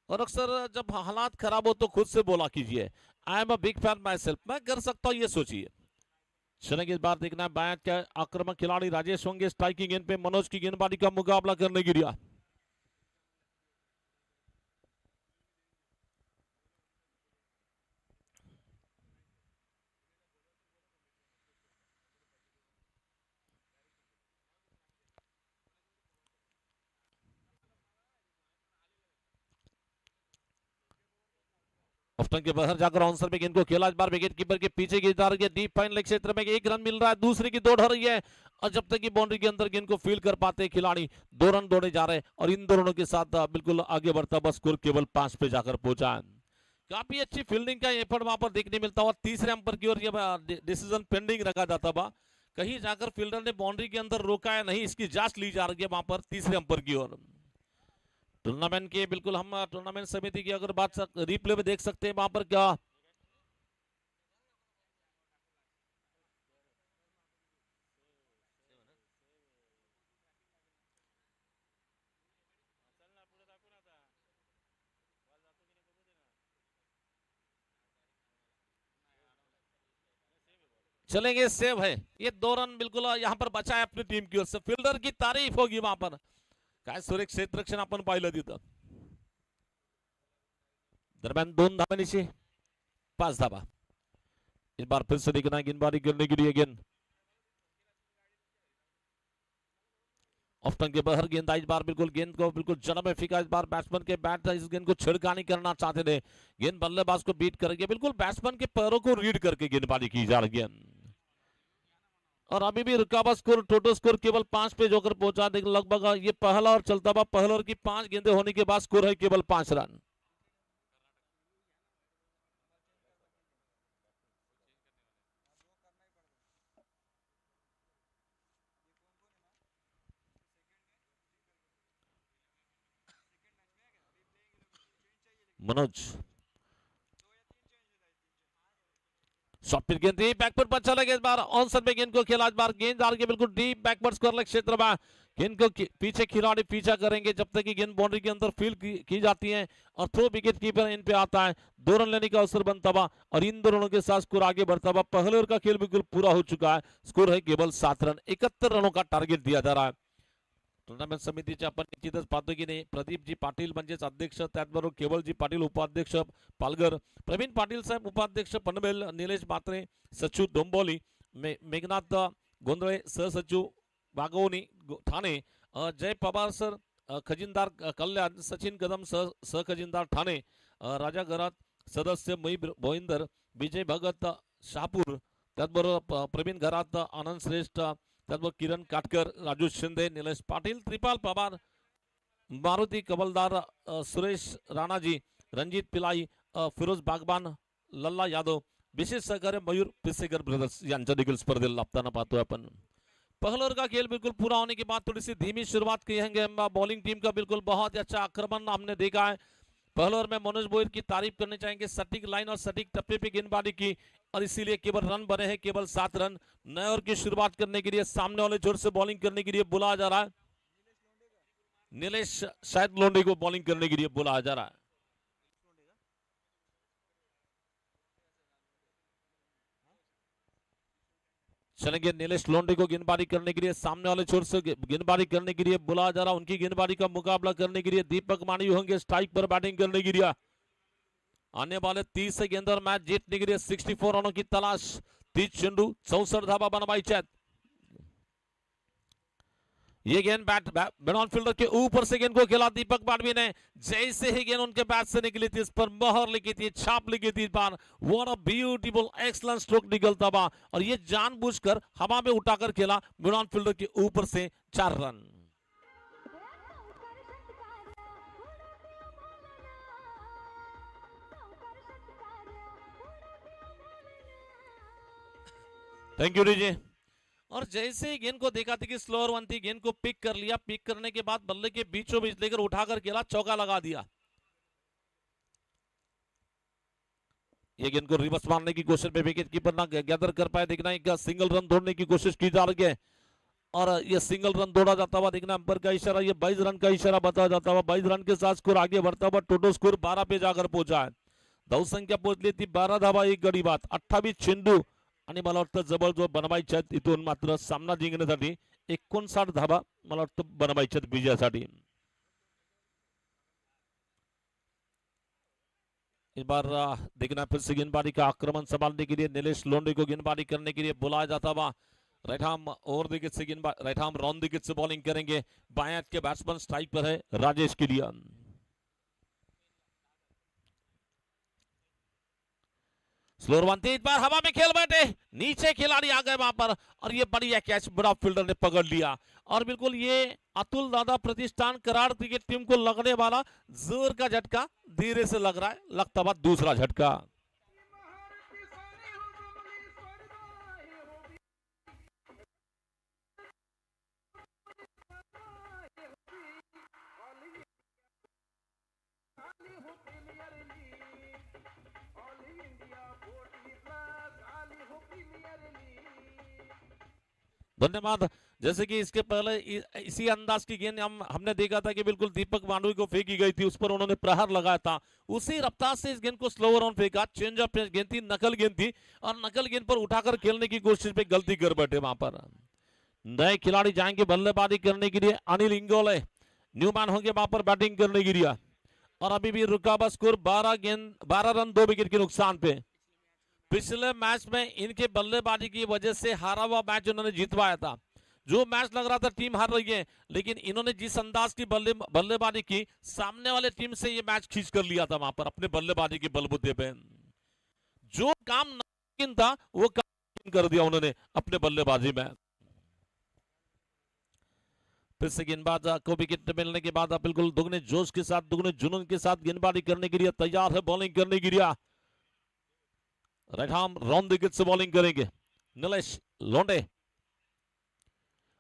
और अक्सर जब हालात खराब हो तो खुद से बोला कीजिए, I am a big fan my self, मैं कर सकता हूं, ये सोचिए। चलेंगे इस बार देखना है बाएं हाथ के आक्रामक खिलाड़ी राजेश होंगे स्ट्राइकिंग गेंद पे मनोज की गेंदबाजी का मुकाबला करने गिरिया। ऑफ्टन के बाहर जाकर आंसर में गेंद को खेला, इस बार विकेट कीपर के पीछे की जा रही है, डीप फाइन लेग क्षेत्र में 1 रन मिल रहा है, दूसरी की दौड़ हो रही है। और जब तक कि बाउंड्री के अंदर गेंद को फील कर पाते हैं खिलाड़ी, 2 रन दौड़े जा रहे हैं और इन दोनों के साथ बिल्कुल आगे बढ़ता बस स्कोर केवल 5 पे जाकर पहुंचा है। काफी अच्छी फील्डिंग का एफर्ट वहां पर देखने मिलता हुआ। तीसरे अंपर की ओर डिसीजन पेंडिंग रखा जाता हुआ, कहीं जाकर फील्डर ने बाउंड्री के अंदर रोका है नहीं, इसकी जांच ली जा रही है वहां पर तीसरे अंपर की ओर। टूर्नामेंट के बिल्कुल हम टूर्नामेंट समिति की अगर बात रिप्ले में देख सकते हैं वहां पर क्या चलेंगे, सेव है ये 2 रन बिल्कुल यहाँ पर बचा है अपनी टीम की ओर से। फील्डर की तारीफ होगी वहां पर, काय सुरेख क्षेत्ररक्षण आपण पाहिलं तिथं। दरम्यान 2 धावांची 5 धावा। इस बार फिर से देखना गेंदबाजी करने के लिए गेंद ऑफ्टन के बाहर गेंद इस बार बिल्कुल गेंद को बिल्कुल जड़ में फेंका। इस बार बैट्समैन के बैट इस गेंद को छिड़कानी करना चाहते थे, गेंद बल्लेबाज को बीट करेंगे, बिल्कुल बैट्समैन के पैरों को रीड करके गेंदबाजी की जा रही है। और अभी भी रुकावा स्कोर, टोटल स्कोर केवल 5 पे जोकर पहुंचा। देखिए लगभग ये पहला और चलता हुआ पहला ओवर की 5 गेंदें होने के बाद स्कोर है केवल 5 रन। मनोज शॉट गेंद बैकवर्ड पर चला गया, इस बार ऑनसाइड में गेंद को खेला। इस बार गेंद आ रही है बिल्कुल डीप बैकवर्ड स्कोर क्षेत्र में, गेंद को पीछे खिलाड़ी पीछा करेंगे जब तक कि गेंद बाउंड्री के अंदर फील्ड की जाती है और थ्रो विकेट कीपर इन पे आता है। 2 रन लेने का अवसर बनता हुआ और इन दोनों के साथ स्कोर आगे बढ़ता हुआ। पहले ओवर का खेल बिल्कुल पूरा हो चुका है, स्कोर है केवल 7 रन। 71 रनों का टार्गेट दिया जा रहा है। टूर्नामेंट समितीचे आपण निश्चितच पाहतो की नाही, प्रदीपजी पाटील म्हणजेच अध्यक्ष, त्याचबरोबर केवलजी पाटील उपाध्यक्ष पालघर, प्रवीण पाटील साहेब उपाध्यक्ष पनवेल, निलेश मात्रे, सचिव डोंबोली मेघनाथ गोंधळे सहसचिव वाघोनी ठाणे, जय पवार सर खजिनदार कल्याण, सचिन कदम सहखजिनदार ठाणे, राजा घरात सदस्य मई भोईंदर, विजय भगत शहापूर, त्याचबरोबर प्रवीण घरात आनंद श्रेष्ठ, त्याचबरोबर किरण काटकर, राजू शिंदे, निलेश पाटील, त्रिपाल पवार, मारुती कमलदार, सुरेश राणाजी, रणजित पिलाई, फिरोज बागबान, लल्ला यादव, विशेष सहकार्य मयूर पिसेकर ब्रदर्स यांच्या देखील स्पर्धेला लाभताना पाहतोय आपण. पहले ओवर का खेल बिल्कुल पूरा होने के बाद थोड़ी सी धीमी शुरुआत की है बॉलिंग टीम का. बिल्कुल बहुत ही अच्छा आक्रमण हमने देखा है. पहले ओवर में मनोज बोयर की तारीफ करने चाहेंगे. सटीक लाइन और सटीक टप्पे पे गेंदबाजी की और इसीलिए केवल रन बने हैं, केवल 7 रन. नए ओवर की शुरुआत करने के लिए सामने वाले जोर से बॉलिंग करने के लिए बुलाया जा रहा है. नीलेश शायद लोंडे को बॉलिंग करने के लिए बुलाया जा रहा है. चलेंगे नीलेश लोंडे को गेंदबाजी करने के लिए सामने वाले छोर से गेंदबाजी करने के लिए बुलाया जा रहा. उनकी गेंदबाजी का मुकाबला करने के लिए दीपक मानी होंगे स्ट्राइक पर बैटिंग करने के लिए. आने वाले 30 से गेंद और मैच जीतने के लिए 64 रनों की तलाश. 30 चेंडू 64 धावा बनवाई चैत. ये गेंद बैट ऑन फील्डर के ऊपर से गेंद को खेला दीपक पाडवी ने. जैसे ही गेंद उनके बैट से निकली थी, इस पर मोहर लिखी थी, छाप लिखी थी. बार what a beautiful excellent stroke निकलता हुआ और ये जानबूझकर हवा में उठाकर खेला मिड ऑन फील्डर के ऊपर से. 4 रन. Thank you DJ. और जैसे ही गेंद को देखा था कि स्लोअर वन थी, गेंद को पिक कर लिया. पिक करने के बाद बल्ले के बीचों बीच लेकर उठाकर खेला, चौका लगा दिया. ये गेंद को रिवर्स मारने की कोशिश में विकेट कीपर ना गैदर कर पाए. देखना एक सिंगल रन दौड़ने की कोशिश की जा रही है और ये सिंगल रन दौड़ा जाता हुआ देखना अंपायर का इशारा. ये 22 रन का इशारा बताया जाता हुआ. 22 रन के साथ स्कोर आगे बढ़ता हुआ टोटल स्कोर 12 पे जाकर पहुंचा है. धाव संख्या पोहोचली ती 12 धावा 1 गडी बाद. 28 चेंडू आणि मला वाटतं जवळजवळ बनवायच्या आहेत इथून मात्र सामना जिंकण्यासाठी. 59 धावा मला वाटतं बनवायच्या आहेत विजयासाठी. इस बार देखना फिर से गेंदबाजी का आक्रमण संभालने के लिए नीलेश लोंडे को गेंदबाजी करने के लिए बुलाया जाता हुआ. राइट आर्म ओवर विकेट से गेंदबाजी, राइट आर्म राउंड विकेट से बॉलिंग करेंगे. बाएं हाथ के बैट्समैन स्ट्राइक पर है राजेश के लिए. स्लोअर वन थी, इस बार हवा में खेल बैठे, नीचे खिलाड़ी आ गए वहां पर और ये बढ़िया कैच बड़ा फील्डर ने पकड़ लिया. और बिल्कुल ये अतुल दादा प्रतिष्ठान कराड़ क्रिकेट टीम को लगने वाला जोर का झटका धीरे से लग रहा है. लगता हुआ दूसरा झटका. धन्यवाद. जैसे कि इसके पहले इसी अंदाज की गेंद हमने देखा था कि बिल्कुल दीपक मांडवी को फेंकी गई थी, उस पर उन्होंने प्रहार लगाया था. उसी रफ्तार से इस गेंद को स्लोअर ऑन फेंका. चेंज ऑफ गेंद थी, नकल गेंद थी और नकल गेंद पर उठाकर खेलने की कोशिश पे गलती कर बैठे वहां पर. नए खिलाड़ी जाएंगे बल्लेबाजी करने के लिए. अनिल इंगोले न्यूमैन होंगे वहां पर बैटिंग करने के लिए और अभी भी रुका हुआ स्कोर 12 रन 2 विकेट के नुकसान पे. पिछले मैच में इनके बल्लेबाजी की वजह से हारा हुआ मैच उन्होंने जीतवाया था. जो मैच लग रहा था टीम हार रही है, लेकिन इन्होंने जिस अंदाज की बल्लेबाजी की, सामने वाले टीम से ये मैच खींच कर लिया था वहां पर अपने बल्लेबाजी के बलबूते पे. जो काम नामुमकिन था वो काम कर दिया उन्होंने अपने बल्लेबाजी में. फिर से गेंदबाज को विकेट मिलने के बाद बिल्कुल दुगने जोश के साथ, दुगने जुनून के साथ गेंदबाजी करने के लिए तैयार है, बॉलिंग करने के लिए. राइट आर्म राउंड विकेट से बॉलिंग करेंगे नीलेश लोंडे.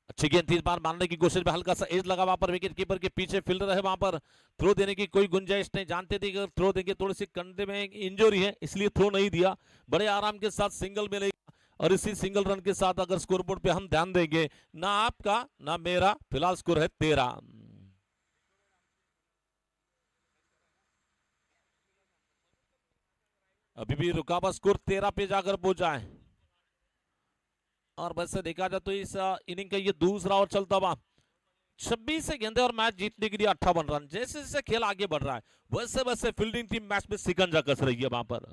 अच्छी गेंद थी, इस बार मारने की कोशिश में हल्का सा एज लगा वहां पर. विकेट कीपर के पीछे फील्डर है, वहां पर थ्रो देने की कोई गुंजाइश नहीं. जानते थे कि अगर थ्रो देंगे थोड़ी सी कंधे में इंजरी है, इसलिए थ्रो नहीं दिया. बड़े आराम के साथ सिंगल मिलेगा और इसी सिंगल रन के साथ अगर स्कोरबोर्ड पे हम ध्यान देंगे, ना आपका ना मेरा, फिलहाल स्कोर है 13. अभी भी रुका हुआ स्कोर 13 पे जाकर पहुंचा है. और वैसे देखा जाए तो इस इनिंग का ये दूसरा ओवर चलता हुआ. 26 से गेंदे और मैच जीतने के लिए 58 रन. जैसे जैसे खेल आगे बढ़ रहा है वैसे वैसे फील्डिंग टीम मैच में सिकंजा कस रही है वहां पर.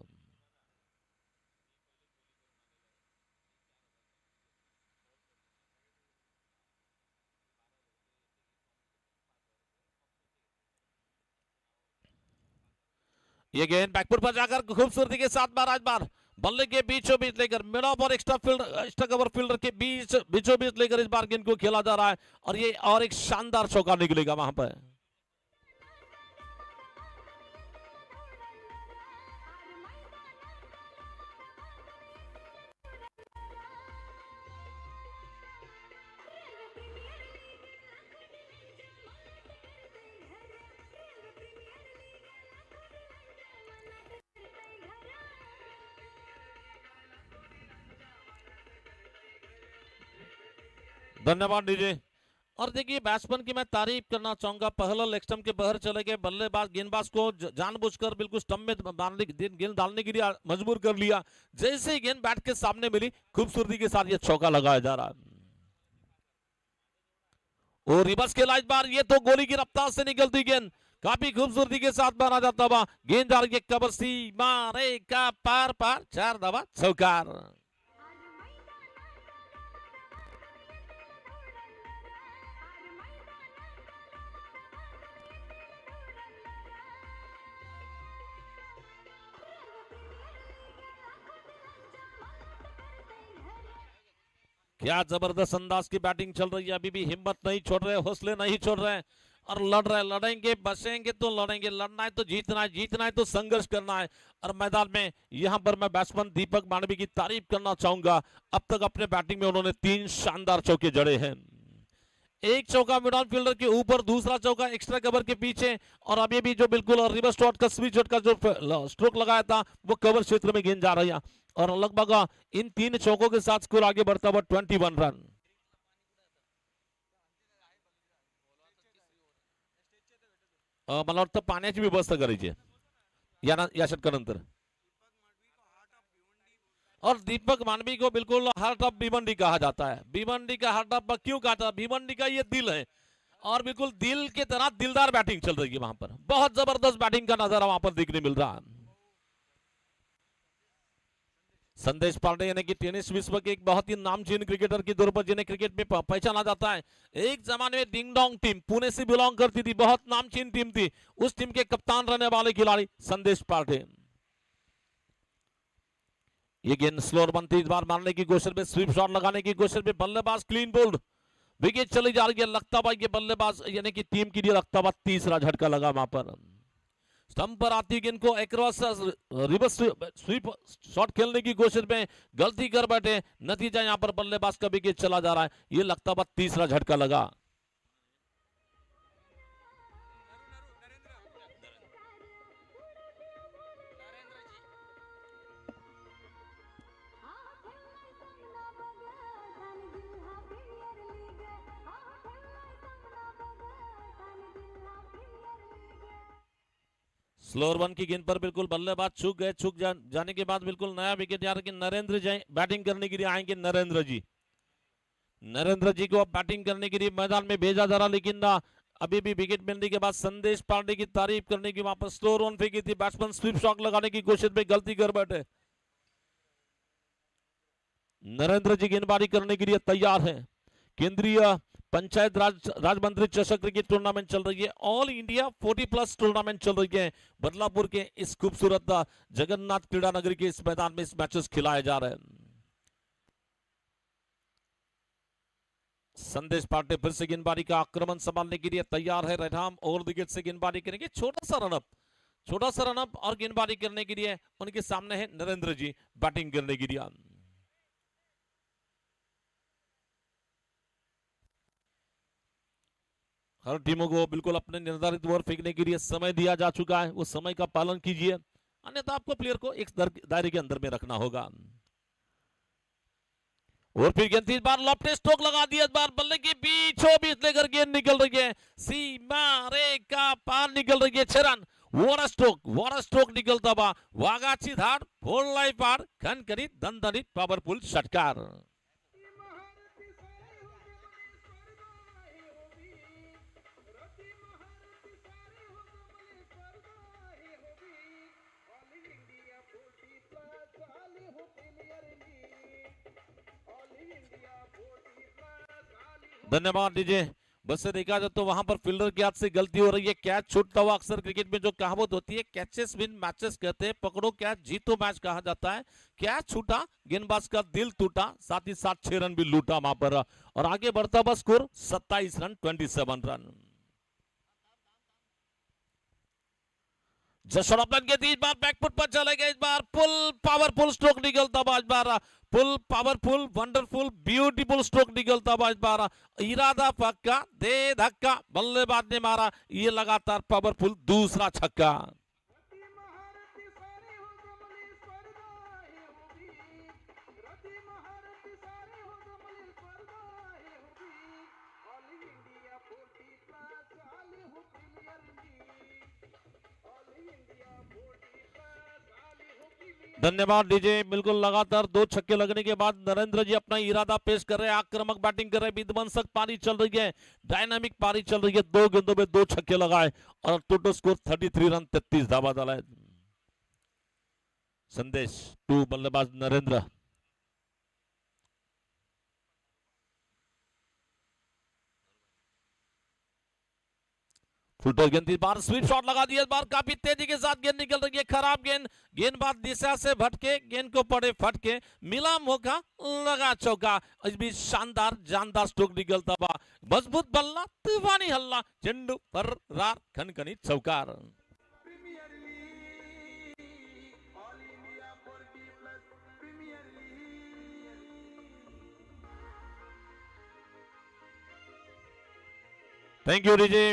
ये गेंद बैकफुट पर जाकर खूबसूरती के साथ महाराज बार बल्ले के बीचों बीच लेकर मिड ऑफ और एक्स्ट्रा कवर फील्डर के बीचों बीच लेकर इस बार गेंद को खेला जा रहा है और ये और एक शानदार चौका निकलेगा वहां पर। धन्यवाद डीजे। और देखिए बैट्समैन की मैं तारीफ करना चाहूंगा, पहला लेग स्टंप के बाहर चले गए बल्लेबाज गेंदबाज को जानबूझकर बिल्कुल स्टंप में गेंद डालने के लिए मजबूर कर लिया। जैसे ही गेंद बैट के सामने मिली खूबसूरती के साथ ये चौका लगाया जा रहा है और रिवर्स खेला इस बार, ये तो गोली की रफ्तार से निकलती गेंद काफी खूबसूरती के साथ बना जाता हुआ गेंद जा रही है कबर सीमा रेखा पार पार, 4 दफा चौकार। क्या जबरदस्त अंदाज की बैटिंग चल रही है, अभी भी हिम्मत नहीं छोड़ रहे, हौसले नहीं छोड़ रहे और लड़ रहे, लड़ेंगे बचेंगे तो लड़ेंगे, लड़ना है तो जीतना है, जीतना है तो संघर्ष करना है। और मैदान में यहां पर मैं बैट्समैन दीपक मांडवी की तारीफ करना चाहूंगा, अब तक अपने बैटिंग में उन्होंने 3 शानदार चौके जड़े हैं। एक चौका मिड ऑन फील्डर के ऊपर, दूसरा चौका एक्स्ट्रा कवर के पीछे और अभी भी जो बिल्कुल रिवर्स शॉट का स्वीप शॉट का जो स्ट्रोक लगाया था वो कवर क्षेत्र में गेंद जा रही है और लगभग इन 3 चौकों के साथ स्कोर आगे बढ़ता हुआ 21 रन। मला वाटतं पाण्याची व्यवस्था करायची या षटकानंतर। और दीपक मांडवी को बिल्कुल हार्ट ऑफ भिवंडी कहा जाता है। भिवंडी का हार्ट ऑफ क्यों कहा जाता है? भिवंडी का ये दिल है और बिल्कुल दिल के तरह दिलदार बैटिंग चल रही है वहां पर, बहुत जबरदस्त बैटिंग का नजारा वहां पर देखने मिल रहा है। संदेश पांडे यानी कि टेनिस विश्व के एक बहुत ही नामचीन क्रिकेटर के तौर पर जिन्हें क्रिकेट में पहचाना जाता है। एक जमाने में डिंग डोंग टीम पुणे से बिलोंग करती थी, बहुत नामचीन टीम थी, उस टीम के कप्तान रहने वाले खिलाड़ी संदेश पांडे। ये गेंद स्लोअर बनती इस बार मारने की कोशिश में, स्वीप शॉट लगाने की कोशिश में, बल्लेबाज क्लीन बोल्ड, विकेट चली जा रही है। लगता हुआ ये बल्लेबाज यानी कि टीम के लिए लगता हुआ तीसरा झटका लगा वहां पर। स्टंप पर आती गेंद को एक्रॉस रिवर्स स्वीप शॉट खेलने की कोशिश में गलती कर बैठे, नतीजा यहां पर बल्लेबाज का विकेट चला जा रहा है। ये लगता हुआ तीसरा झटका लगा। स्लोअर वन की गेंद पर बिल्कुल बल्लेबाज चूक गए, जाने के बाद बिल्कुल नया विकेट यार कि नरेंद्र जी बैटिंग करने के लिए आएंगे। नरेंद्र जी को अब बैटिंग करने के लिए मैदान में भेजा जा रहा, लेकिन अभी भी विकेट मिलने के बाद संदेश पांडे की तारीफ करने की वहां पर स्लोअर वन फेंकी थी, बैट्समैन स्वीप शॉट लगाने की कोशिश में गलती कर बैठे। नरेंद्र जी गेंदबाजी करने के लिए तैयार है। केंद्रीय पंचायत राज मंत्री चषक क्रिकेट टूर्नामेंट चल रही है, ऑल इंडिया 40+ टूर्नामेंट चल रही है बदलापुर के इस खूबसूरत जगन्नाथ क्रीड़ा नगरी के इस मैदान में इस मैचेस खिलाए जा रहे हैं। संदेश पांडे फिर से गेंदबाजी का आक्रमण संभालने के लिए तैयार है। रेडाम ओवर विकेट से गेंदबाजी करेंगे, छोटा सा रनअप और गेंदबाजी करने के लिए उनके सामने है नरेंद्र जी बैटिंग करने के लिए। हर टीमों को बिल्कुल अपने निर्धारित ओवर फेंकने के लिए समय दिया जा चुका है, उस समय का पालन कीजिए, अन्यथा आपको प्लेयर को एक दायरे के अंदर में रखना होगा। और फिर गेंद इस बार लॉफ्ट स्ट्रोक लगा दिया, इस बार बल्ले के बीचों बीच लेकर गेंद निकल रही है, सीमा रेखा पार निकल रही है। 6 रन। वॉर स्ट्रोक निकलता हुआ वाघाची धाड फोडलाई पार, खणखणीत दणदणीत पॉवरफुल षटकार। धन्यवाद डीजे। बस से देखा जाए तो वहां पर फील्डर के हाथ से गलती हो रही है, कैच छूटता हुआ। अक्सर क्रिकेट में जो कहावत होती है कैचेस विन मैचेस कहते हैं, पकड़ो कैच जीतो मैच कहा जाता है। कैच छूटा, गेंदबाज का दिल टूटा, साथ ही साथ 6 रन भी लूटा वहां पर और आगे बढ़ता हुआ स्कोर 27 रन 27 रन। जसोर अपलन के इस बार बैकफुट पर चले गए, इस बार फुल पावरफुल स्ट्रोक निकलता हुआ, इस बार full powerful wonderful beautiful stroke निकलता हुआ, इस बार इरादा पक्का दे धक्का, बल्लेबाज ने मारा ये लगातार पावरफुल दूसरा छक्का। रति महारथी सारे हो जमली स्पर्धा हे हो वीर, रति महारथी सारे हो जमली स्पर्धा हे हो वीर, ऑल इंडिया 40 प्लस आले हो premier league, all India 40 plus आले हो प्रीमियर। धन्यवाद डीजे। बिल्कुल लगातार 2 छक्के लगने के बाद नरेंद्र जी अपना इरादा पेश कर रहे हैं, आक्रामक बैटिंग कर रहे हैं, विध्वंसक पारी चल रही है, डायनामिक पारी चल रही है। 2 गेंदों में 2 छक्के लगाए और टोटल स्कोर 33 रन 33 धावा डाला है। संदेश टू बल्लेबाज नरेंद्र। फुलटॉस गेंद, इस बार स्वीप शॉट लगा दिया, इस बार काफी तेजी के साथ गेंद निकल रही है, खराब गेंद, गेंदबाज दिशा से भटके, गेंद को पड़े फटके, मिला मौका, लगा चौका। इस बीच शानदार जानदार स्ट्रोक निकलता हुआ, मजबूत बल्ला, तूफानी हल्ला, चेंडू पर रार खनखनी चौकार। Premier league, all India 40 plus premier league. Thank you DJ.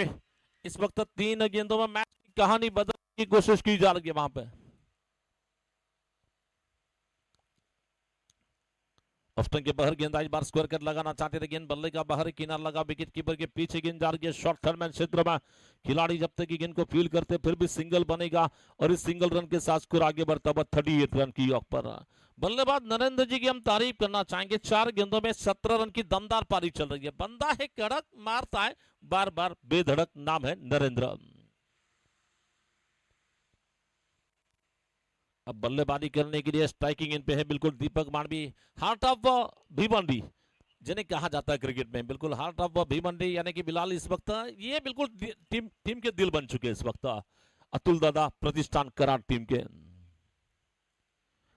इस वक्त 3 गेंदों में मैच की कहानी बदलने की कोशिश की जा रही है वहां पे। ऑफ्टन के बाहर गेंद, इस बार स्क्वायर कट लगाना चाहते थे, गेंद बल्ले का बाहरी किनारा लगा, विकेट कीपर के पीछे गेंद जा रही है शॉर्ट थर्ड मैन क्षेत्र में। खिलाड़ी जब तक की गेंद को फील करते फिर भी सिंगल बनेगा और इस सिंगल रन के साथ स्कोर आगे बढ़ता हुआ 38 रन की ऑफ पर। बल्लेबाज नरेंद्र जी की हम तारीफ करना चाहेंगे, 4 गेंदों में 17 रन की दमदार पारी चल रही है। बंदा है कड़क, मारता है बार बार बेधड़क, नाम है नरेंद्र। अब बल्लेबाजी करने के लिए स्ट्राइकिंग इन पे है बिल्कुल दीपक मांडवी, हार्ट ऑफ भिवंडी जिन्हें कहा जाता है क्रिकेट में, बिल्कुल हार्ट ऑफ भिवंडी यानी कि बिलाल इस वक्त ये बिल्कुल टीम के दिल बन चुके हैं इस वक्त, अतुल दादा प्रतिष्ठान करार टीम के।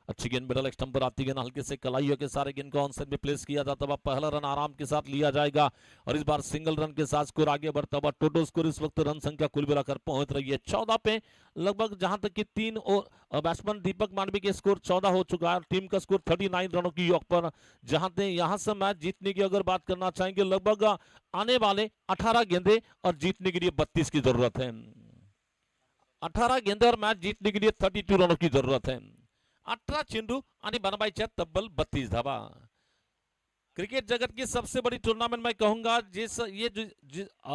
अच्छी गेंद मिडल स्टंप पर आती गेंद हल्के से कलाइयों के सारे गेंद को ऑन साइड में प्लेस किया जाता हुआ, पहला रन आराम के साथ लिया जाएगा और इस बार सिंगल रन के साथ स्कोर आगे बढ़ता हुआ। टोटल स्कोर इस वक्त रन संख्या कुल मिलाकर पहुंच रही है 14 पे, लगभग जहां तक कि 3 और बैट्समैन दीपक मांडवी के स्कोर 14 हो चुका है, टीम का स्कोर 39 रनों की योग पर। जहां तक यहां से मैच जीतने की अगर बात करना चाहेंगे, लगभग आने वाले 18 गेंदे और जीतने के लिए 32 की जरूरत है। 18 गेंदे और मैच जीतने के लिए 32 रनों की जरूरत है। 18 चेंडू आणि बनवायच्या तब्बल 32 धावा। क्रिकेट जगत की सबसे बड़ी टूर्नामेंट मैं कहूंगा,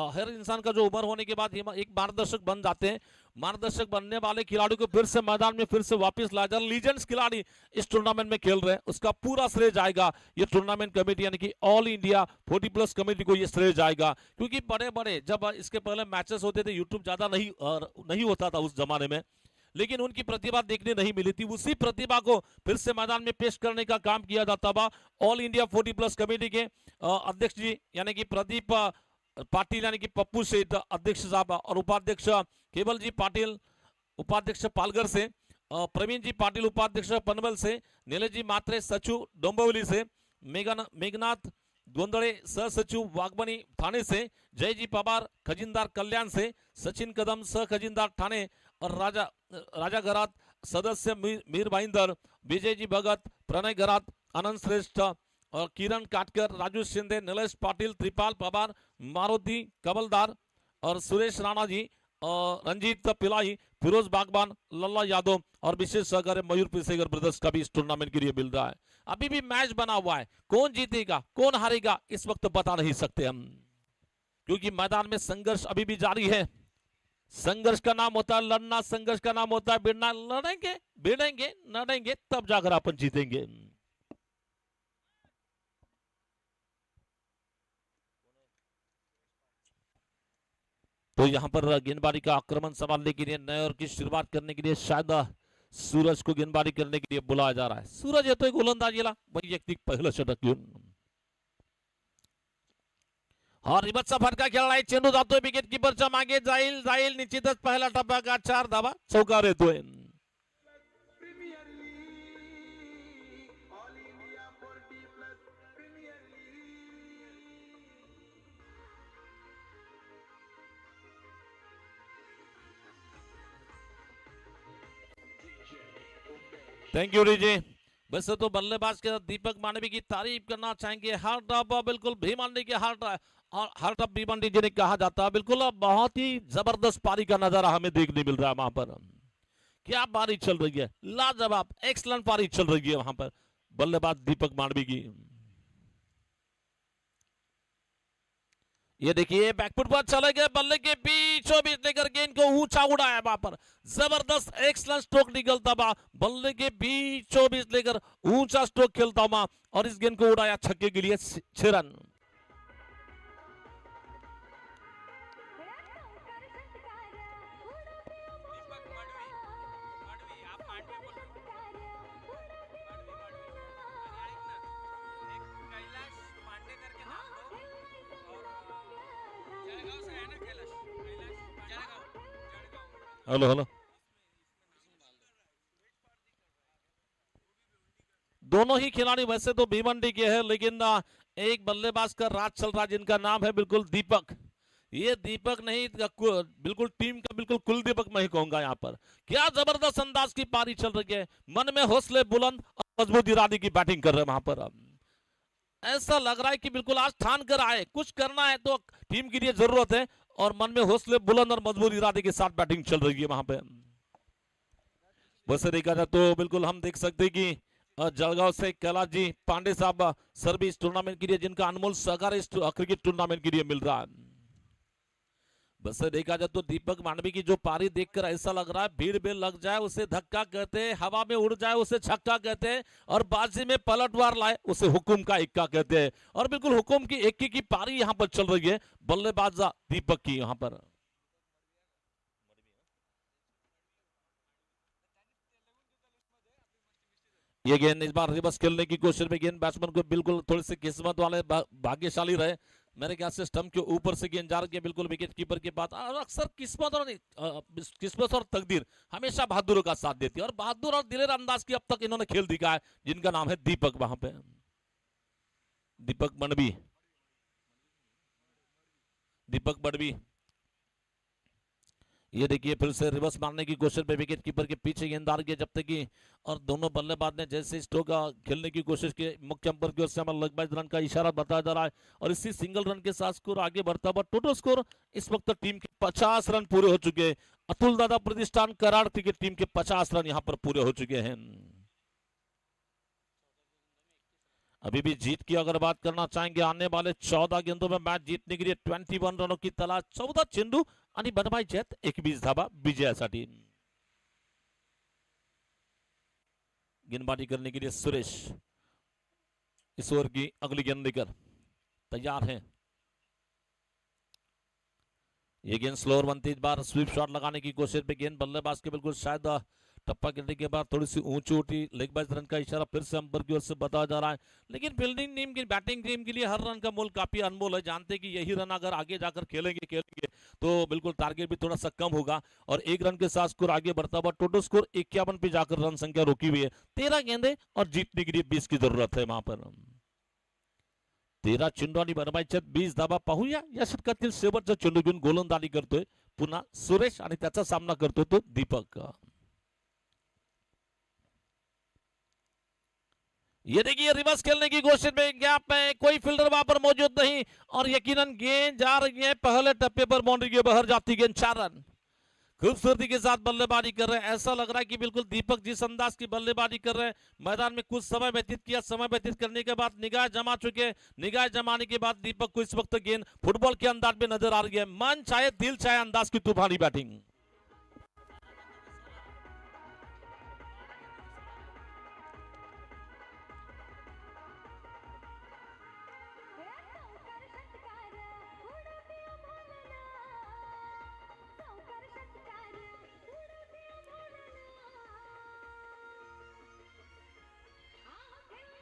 हर इंसान का जो उम्र होने के बाद एक मार्गदर्शक बन जाते हैं, मार्गदर्शक बनने वाले खिलाड़ी को फिर से मैदान में फिर से वापस लाया जाए। लीजेंड्स खिलाड़ी इस टूर्नामेंट में खेल रहे हैं, उसका पूरा श्रेय जाएगा ये टूर्नामेंट कमेटी यानी कि ऑल इंडिया 40 प्लस कमेटी को ये श्रेय जाएगा। क्योंकि बड़े बड़े जब इसके पहले मैचेस होते थे, यूट्यूब ज्यादा नहीं होता था उस जमाने में, लेकिन उनकी प्रतिभा देखने नहीं मिली थी, उसी प्रतिभा को फिर से मैदान में पेश करने का काम किया जाता था। ऑल इंडिया 40 प्लस कमेटी के अध्यक्ष जी यानी कि प्रदीप पाटिल यानी कि पप्पू सेठ अध्यक्ष साहब और उपाध्यक्ष केवल जी पाटिल उपाध्यक्ष पालघर से, प्रवीण जी पाटिल उपाध्यक्ष पनवल से, नीलेश जी मात्रे सचिव डोंबिवली से, मेघनाथ गोंदड़े सह सचिव वाघबनी थाने से, जय जी पवार खजिनदार कल्याण से, सचिन कदम सह खजिनदार ठाणे और राजा घरात सदस्य मीर भाईंदर, विजय जी भगत, प्रणय घरात, आनंद श्रेष्ठ और किरण काटकर, राजू शिंदे, नीलेश पाटिल, त्रिपाल पवार, मारुति कबलदार और सुरेश राणा जी और रंजीत पिलाई, फिरोज बागबान, लल्ला यादव और विशेष सहकारी मयूर पिसेगर ब्रदर्स का भी इस टूर्नामेंट के लिए मिल रहा है। अभी भी मैच बना हुआ है, कौन जीतेगा कौन हारेगा इस वक्त बता नहीं सकते हम, क्योंकि मैदान में संघर्ष अभी भी जारी है। संघर्ष का नाम होता है लड़ना, संघर्ष का नाम होता है भिड़ना। लड़ेंगे भिड़ेंगे लड़ेंगे तब जाकर अपन जीतेंगे। तो यहां पर गेंदबाजी का आक्रमण संभालने के लिए, नए ओवर की शुरुआत करने के लिए शायद सूरज को गेंदबाजी करने के लिए बुलाया जा रहा है। सूरज येतोय गोलंदाजीला, वैयक्तिक पहिलं षटक घेऊन। और रिवर्सचा फटका खेळलाय, चेंडू जातोय विकेट किपरच्या मागे, जाईल जाईल निश्चितच पहिला टप्पा का 4 धावा चौकार येतोय. Premier league all India 40 plus premier league. Thank you DJ. वैसे तो बल्लेबाज के दीपक मांडवी की तारीफ करना चाहेंगे. हर टॉप बिल्कुल भीमंडी के हर टॉप भीमंडी जिन्हें कहा जाता है, बिल्कुल बहुत ही जबरदस्त पारी का नजारा हमें देखने मिल रहा है. वहां पर क्या पारी चल रही है, लाजवाब एक्सलेंट पारी चल रही है वहां पर बल्लेबाज दीपक मांडवी की. ये देखिए बैकफुट पर चले गए, बल्ले के बीचों बीच लेकर गेंद को ऊंचा उड़ाया. वहां पर जबरदस्त एक्सलेंट स्ट्रोक निकलता हुआ, बल्ले के बीचों बीच लेकर ऊंचा स्ट्रोक खेलता हुआ और इस गेंद को उड़ाया छक्के के लिए 6 रन. Hello hello. दोनों ही खिलाड़ी वैसे तो भीमंडी के हैं, लेकिन एक बल्लेबाज का राज चल रहा है जिनका नाम है बिल्कुल दीपक. ये दीपक नहीं, बिल्कुल टीम का बिल्कुल कुल दीपक मैं ही कहूंगा. यहाँ पर क्या जबरदस्त अंदाज की पारी चल रही है, मन में हौसले बुलंद और मजबूत इरादे की बैटिंग कर रहे हैं. वहां पर ऐसा लग रहा है कि बिल्कुल आज ठान कर आए, कुछ करना है तो टीम के लिए जरूरत है, और मन में हौसले बुलंद और मजबूत इरादे के साथ बैटिंग चल रही है वहां पे. वैसे देखा जाए तो बिल्कुल हम देख सकते हैं कि जलगांव से कैलाश जी पांडे साहब सर्विस टूर्नामेंट के लिए जिनका अनमोल सहकार इस क्रिकेट टूर्नामेंट के लिए मिल रहा है. वैसे देखा जाए तो दीपक मांडवी की जो पारी देखकर ऐसा लग रहा है भीड़ में लग जाए उसे धक्का कहते हैं, हवा में उड़ जाए उसे छक्का कहते हैं, और बाजी में पलटवार लाए उसे हुकुम का इक्का कहते हैं. और बिल्कुल हुकुम की इक्के की पारी यहां पर चल रही है बल्लेबाज दीपक की. यहां पर ये गेंद इस बार रिवर्स खेलने की कोशिश में, गेंद बैट्समैन को बिल्कुल थोड़ी सी किस्मत वाले भाग्यशाली रहे. मेरे ख्याल से स्टंप के ऊपर से गेंद जा रही है बिल्कुल विकेट कीपर के पास. और अक्सर किस्मत और तकदीर हमेशा बहादुरों का साथ देती है, और बहादुर और दिलेर अंदाज की अब तक इन्होंने खेल दिखाया है, जिनका नाम है दीपक. वहां पे दीपक मांडवी, दीपक मांडवी. ये देखिए फिर से रिवर्स मारने की कोशिश में विकेट कीपर के पीछे गेंददार के जब तक की, और दोनों बल्लेबाज ने जैसे स्ट्रोक खेलने की कोशिश की, मुख्य अंपायर की ओर से हमें लगभग रन का इशारा बताया जा रहा है, और इसी सिंगल रन के साथ स्कोर आगे बढ़ता हुआ. टोटल स्कोर इस वक्त टीम के 50 रन पूरे हो चुके हैं. अतुल दादा प्रतिष्ठान कराड़ क्रिकेट टीम के 50 रन यहाँ पर पूरे हो चुके हैं. अभी भी जीत की अगर बात करना चाहेंगे, आने वाले 14 गेंदों में मैच जीतने के लिए 21 रनों की तलाश, 14 चेंडू आणि बनवायचे 21 धावा विजयासाठी. गेंदबाजी करने के लिए सुरेश इस ओवर की अगली गेंद लेकर तैयार हैं. ये गेंद स्लोअर बनती, इस बार स्वीप शॉट लगाने की कोशिश में गेंद बल्लेबाज के बिल्कुल शायद टप्पा गिरने के बाद थोड़ी सी ऊंची उठी, लेग बाय रन का इशारा फिर से अंपायर की ओर से बताया जा रहा है. लेकिन फील्डिंग टीम की, बैटिंग टीम के लिए हर रन का मोल काफी अनमोल है. जानते कि यही रन अगर आगे जाकर खेलेंगे तो बिल्कुल टारगेट भी थोड़ा सा कम होगा, और 1 रन के साथ स्कोर आगे बढ़ता हुआ. टोटल स्कोर 51 पे जाकर रन संख्या रोकी हुई है. 13 गेंदे और जीतने के लिए 20 की जरूरत है. वहां पर 13 चेंडू आणि बनवायचे 20 धावा. पाहूया या षटकातील शेवटचा चेंडू घेऊन गोलंदाजी करतोय पुन्हा सुरेश, आणि त्याचा सामना करतोय तो दीपक. ये देखिए रिवर्स खेलने की कोशिश में गैप में कोई फील्डर वहां पर मौजूद नहीं, और यकीनन गेंद जा रही है पहले टप्पे पर, बाउंड्री के बाहर जाती गेंद. 4 रन. खूबसूरती के साथ बल्लेबाजी कर रहे हैं. ऐसा लग रहा है कि बिल्कुल दीपक जिस अंदाज की बल्लेबाजी कर रहे हैं, मैदान में कुछ समय व्यतीत किया, समय व्यतीत करने के बाद निगाह जमा चुके. निगाह जमाने के बाद दीपक को इस वक्त गेंद फुटबॉल के अंदाज में नजर आ रही है. मन चाहे दिल चाहे अंदाज की तूफानी बैटिंग.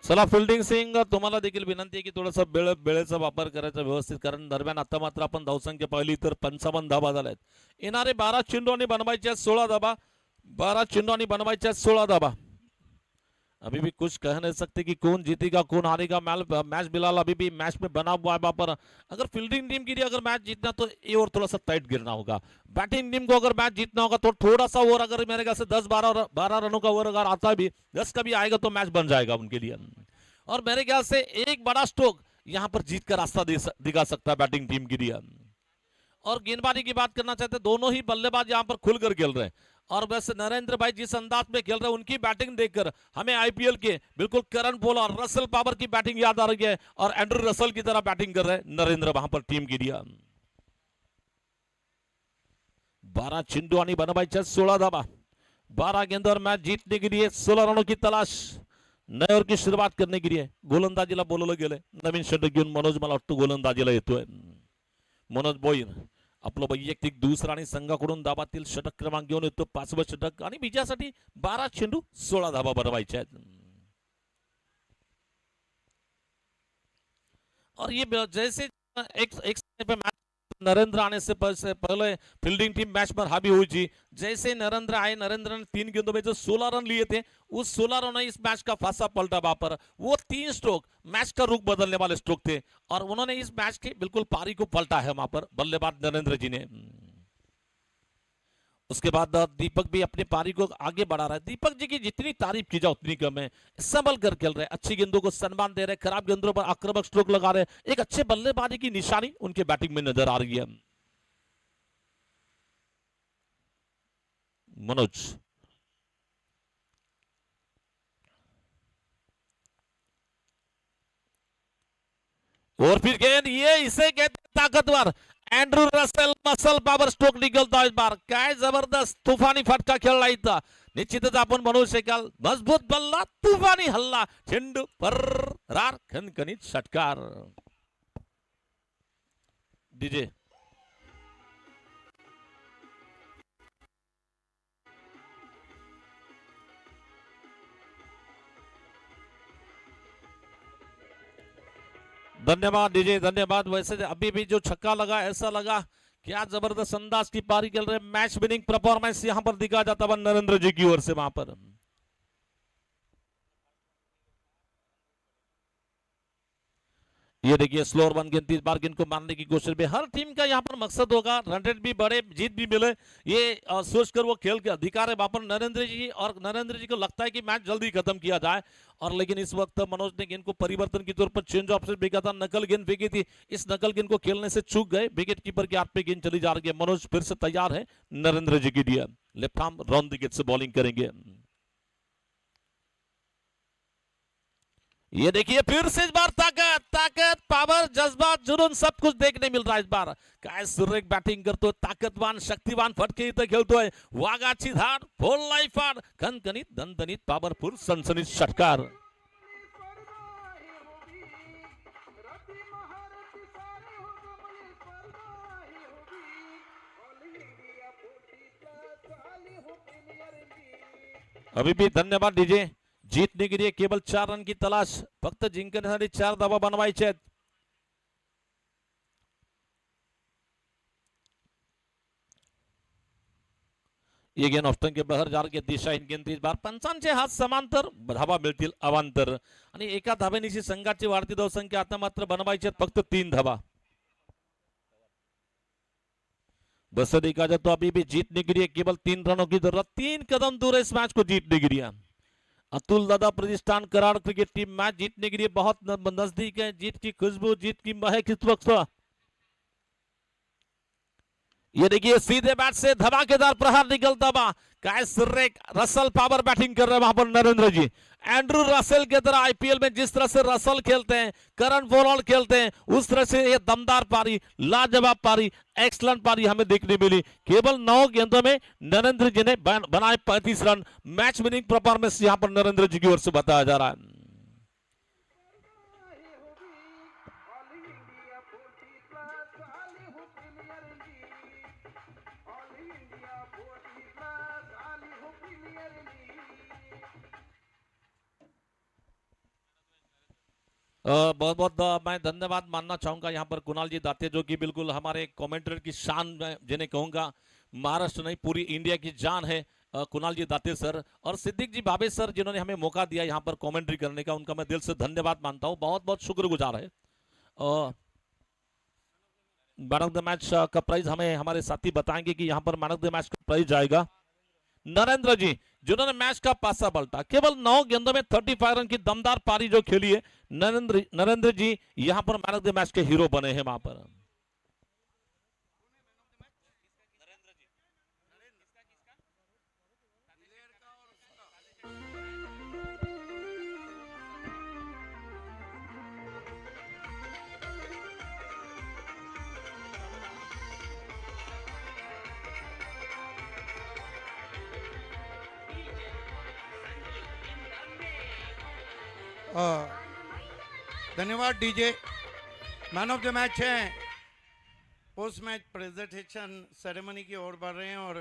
चला फिल्डिंग सिंग तुम्हाला देखील विनंती आहे की थोडासा वेळेचा वापर करायचा व्यवस्थित, कारण दरम्यान आता मात्र आपण धावसंख्या पाहिली तर 55 धाबा झाल्या आहेत. येणारे 12 चेंडू आणि बनवायच्या 16 धाबा, 12 चेंडू आणि बनवायच्या 16 धाबा. अभी भी कुछ कह नहीं सकते कि कौन जीतेगा कौन हारेगा. मैच बिलाल अभी भी मैच में बना हुआ है वहां पर. अगर फील्डिंग टीम के लिए अगर मैच जीतना तो ये और थोड़ा सा टाइट गिरना होगा. बैटिंग टीम को अगर मैच जीतना होगा तो थोड़ा सा ओवर, अगर मेरे ख्याल से 10-12 रनों का ओवर अगर आता भी 10 का भी आएगा तो मैच बन जाएगा उनके लिए. और मेरे ख्याल से एक बड़ा स्ट्रोक यहां पर जीत का रास्ता दिखा सकता है बैटिंग टीम के लिए. और गेंदबाजी की बात करना चाहते हैं, दोनों ही बल्लेबाज यहां पर खुलकर खेल रहे हैं. और वैसे नरेंद्र भाई जिस अंदाज में खेल रहे हैं उनकी बैटिंग देखकर हमें आईपीएल के बिल्कुल करण पोला और रसल पावर की बैटिंग याद आ रही है. और एंड्रू रसल की तरह बैटिंग कर रहे हैं नरेंद्र वहां पर टीम के लिए. 12 चेंडू आणि बनवायच्या 16 धाबा. 12 गेंदों मैच जीतने के लिए 16 रनों की तलाश. नए ओवर की शुरुआत करने के लिए गोलंदाजीला बोलवलं गेलंय. नवीन षटक घेऊन मनोज मला वाटतं गोलंदाजीला येतोय. मनोज बोईर आपलं वैयक्तिक दुसरा आणि संघाकडून धाबातील षटक क्रमांक घेऊन येतो. 5वं षटक आणि विजयासाठी 12 चेंडू 16 धाबा बनवायच्या आहेत. और ये जैसे एक पे मैच नरेंद्र आने से पहले फील्डिंग टीम मैच पर हावी हुई थी. जैसे नरेंद्र आए, नरेंद्र ने 3 गेंदों में जो 16 रन लिए थे, उस 16 रन इस मैच का फासा पलटा वहां पर. वो 3 स्ट्रोक मैच का रुख बदलने वाले स्ट्रोक थे और उन्होंने इस मैच की बिल्कुल पारी को पलटा है वहां पर बल्लेबाज नरेंद्र जी ने. उसके बाद दीपक भी अपनी पारी को आगे बढ़ा रहा है. दीपक जी की जितनी तारीफ की जाए उतनी कम है. संभल कर खेल रहे हैं, अच्छी गेंदों को सम्मान दे रहे हैं, खराब गेंदों पर आक्रामक स्ट्रोक लगा रहे हैं. एक अच्छे बल्लेबाजी की निशानी उनके बैटिंग में नजर आ रही है. मनोज और फिर गेंद, ये इसे कहते हैं ताकतवर. Andrew Russell muscle power stroke निकलता इस बार. काय जबरदस्त तुफानी फटका खेळला इथं. निश्चितच आपण म्हणू शकाल मजबूत बल्ला, तुफानी हल्ला, चेंडू फर्रार, खणखणीत षटकार. डीजे धन्यवाद डीजे, धन्यवाद. वैसे अभी भी जो छक्का लगा ऐसा लगा क्या जबरदस्त अंदाज की पारी खेल रहे. मैच विनिंग परफॉर्मेंस यहां पर दिखा जाता हुआ नरेंद्र जी की ओर से वहां पर. ये देखिए स्लोअर वन गेंद 30 बार गेंद को मारने की कोशिश में. हर टीम का यहाँ पर मकसद होगा रन रेट भी बढ़े, जीत भी मिले, ये सोचकर वो खेल के अधिकार है वहां पर नरेंद्र जी. और नरेंद्र जी को लगता है कि मैच जल्दी खत्म किया जाए. और लेकिन इस वक्त मनोज ने गेंद को परिवर्तन के तौर पर चेंज ऑफ से फेंका था. नकल गेंद फेंकी थी, इस नकल गेंद को खेलने से चूक गए. विकेट कीपर के हाथ पे गेंद चली जा रही है. मनोज फिर से तैयार है नरेंद्र जी के लिए. Left arm round the gate से बॉलिंग करेंगे. ये देखिए फिर से इस बार ताकत ताकत, पावर, जज्बा, जुनून सब कुछ देखने मिल रहा है इस बार. काय सुरेख बॅटिंग करतोय, ताकदवान शक्तिवान फटके इथं खेळतोय. वाघाची धार, फोल लाईफ आर, खणखणीत दणदणीत पॉवरफुल सनसनीत षटकार. अभी भी धन्यवाद डीजे. जीतने के लिए केवल 4 रन की तलाश, फक्त जिंकण्यासाठी 4 धावा बनवायचे आहेत. ये गेंद ऑफ्टन के बाहर जा रही है. दिशाहीन गेंद इस बार. पंचांचे हात समांतर, धावा मिळतील अवांतर. आणि एका धावेनिशी संघाची वाढती धावसंख्या आता मात्र बनवायची फक्त 3 धावा. बस देखा जाए तो अभी भी जीतने के लिए केवल 3 रनों की जरूरत. 3 कदम दूर है इस मैच को जीतने के लिए. अतुल दादा प्रतिष्ठान कराड़ क्रिकेट टीम मैच जीतने के लिए बहुत नजदीक है. जीत की खुशबू, जीत की महक इस वक्त. ये देखिए सीधे बैट से धमाकेदार प्रहार निकलता हुआ. काय सुरेख रसल पावर बैटिंग कर रहे हैं वहां पर नरेंद्र जी. एंड्रू रसेल की तरह आईपीएल में जिस तरह से रसल खेलते हैं, करण पोलार्ड खेलते हैं, उस तरह से ये दमदार पारी, लाजवाब पारी, एक्सलेंट पारी हमें देखने मिली. केवल 9 गेंदों में नरेंद्र जी ने बनाए 35 रन. मैच विनिंग परफॉर्मेंस यहां पर नरेंद्र जी की ओर से बताया जा रहा है. बहुत बहुत मैं धन्यवाद मानना चाहूंगा यहाँ पर कुणाल जी दाते, जो कि बिल्कुल हमारे कमेंटेटर की शान, मैं जिन्हें कहूंगा महाराष्ट्र नहीं पूरी इंडिया की जान है, कुणाल जी दाते सर और सिद्दीक जी भावे सर, जिन्होंने हमें मौका दिया यहाँ पर कमेंट्री करने का, उनका मैं दिल से धन्यवाद मानता हूँ, बहुत बहुत शुक्रगुजार है। मैन ऑफ द मैच का प्राइज हमें हमारे साथी बताएंगे कि यहाँ पर मैन ऑफ द मैच का प्राइज जाएगा नरेंद्र जी, जिन्होंने मैच का पासा पलटा, केवल 9 गेंदों में 35 रन की दमदार पारी जो खेली है, नरेंद्र जी यहाँ पर मैन ऑफ द मैच के हीरो बने हैं वहां पर। धन्यवाद DJ. Man of the match है, पोस्ट मैच प्रेजेंटेशन सेरेमनी की ओर बढ़ रहे हैं और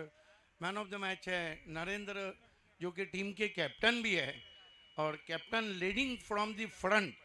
मैन ऑफ द मैच है नरेंद्र, जो कि टीम के कैप्टन भी है और captain leading from the front.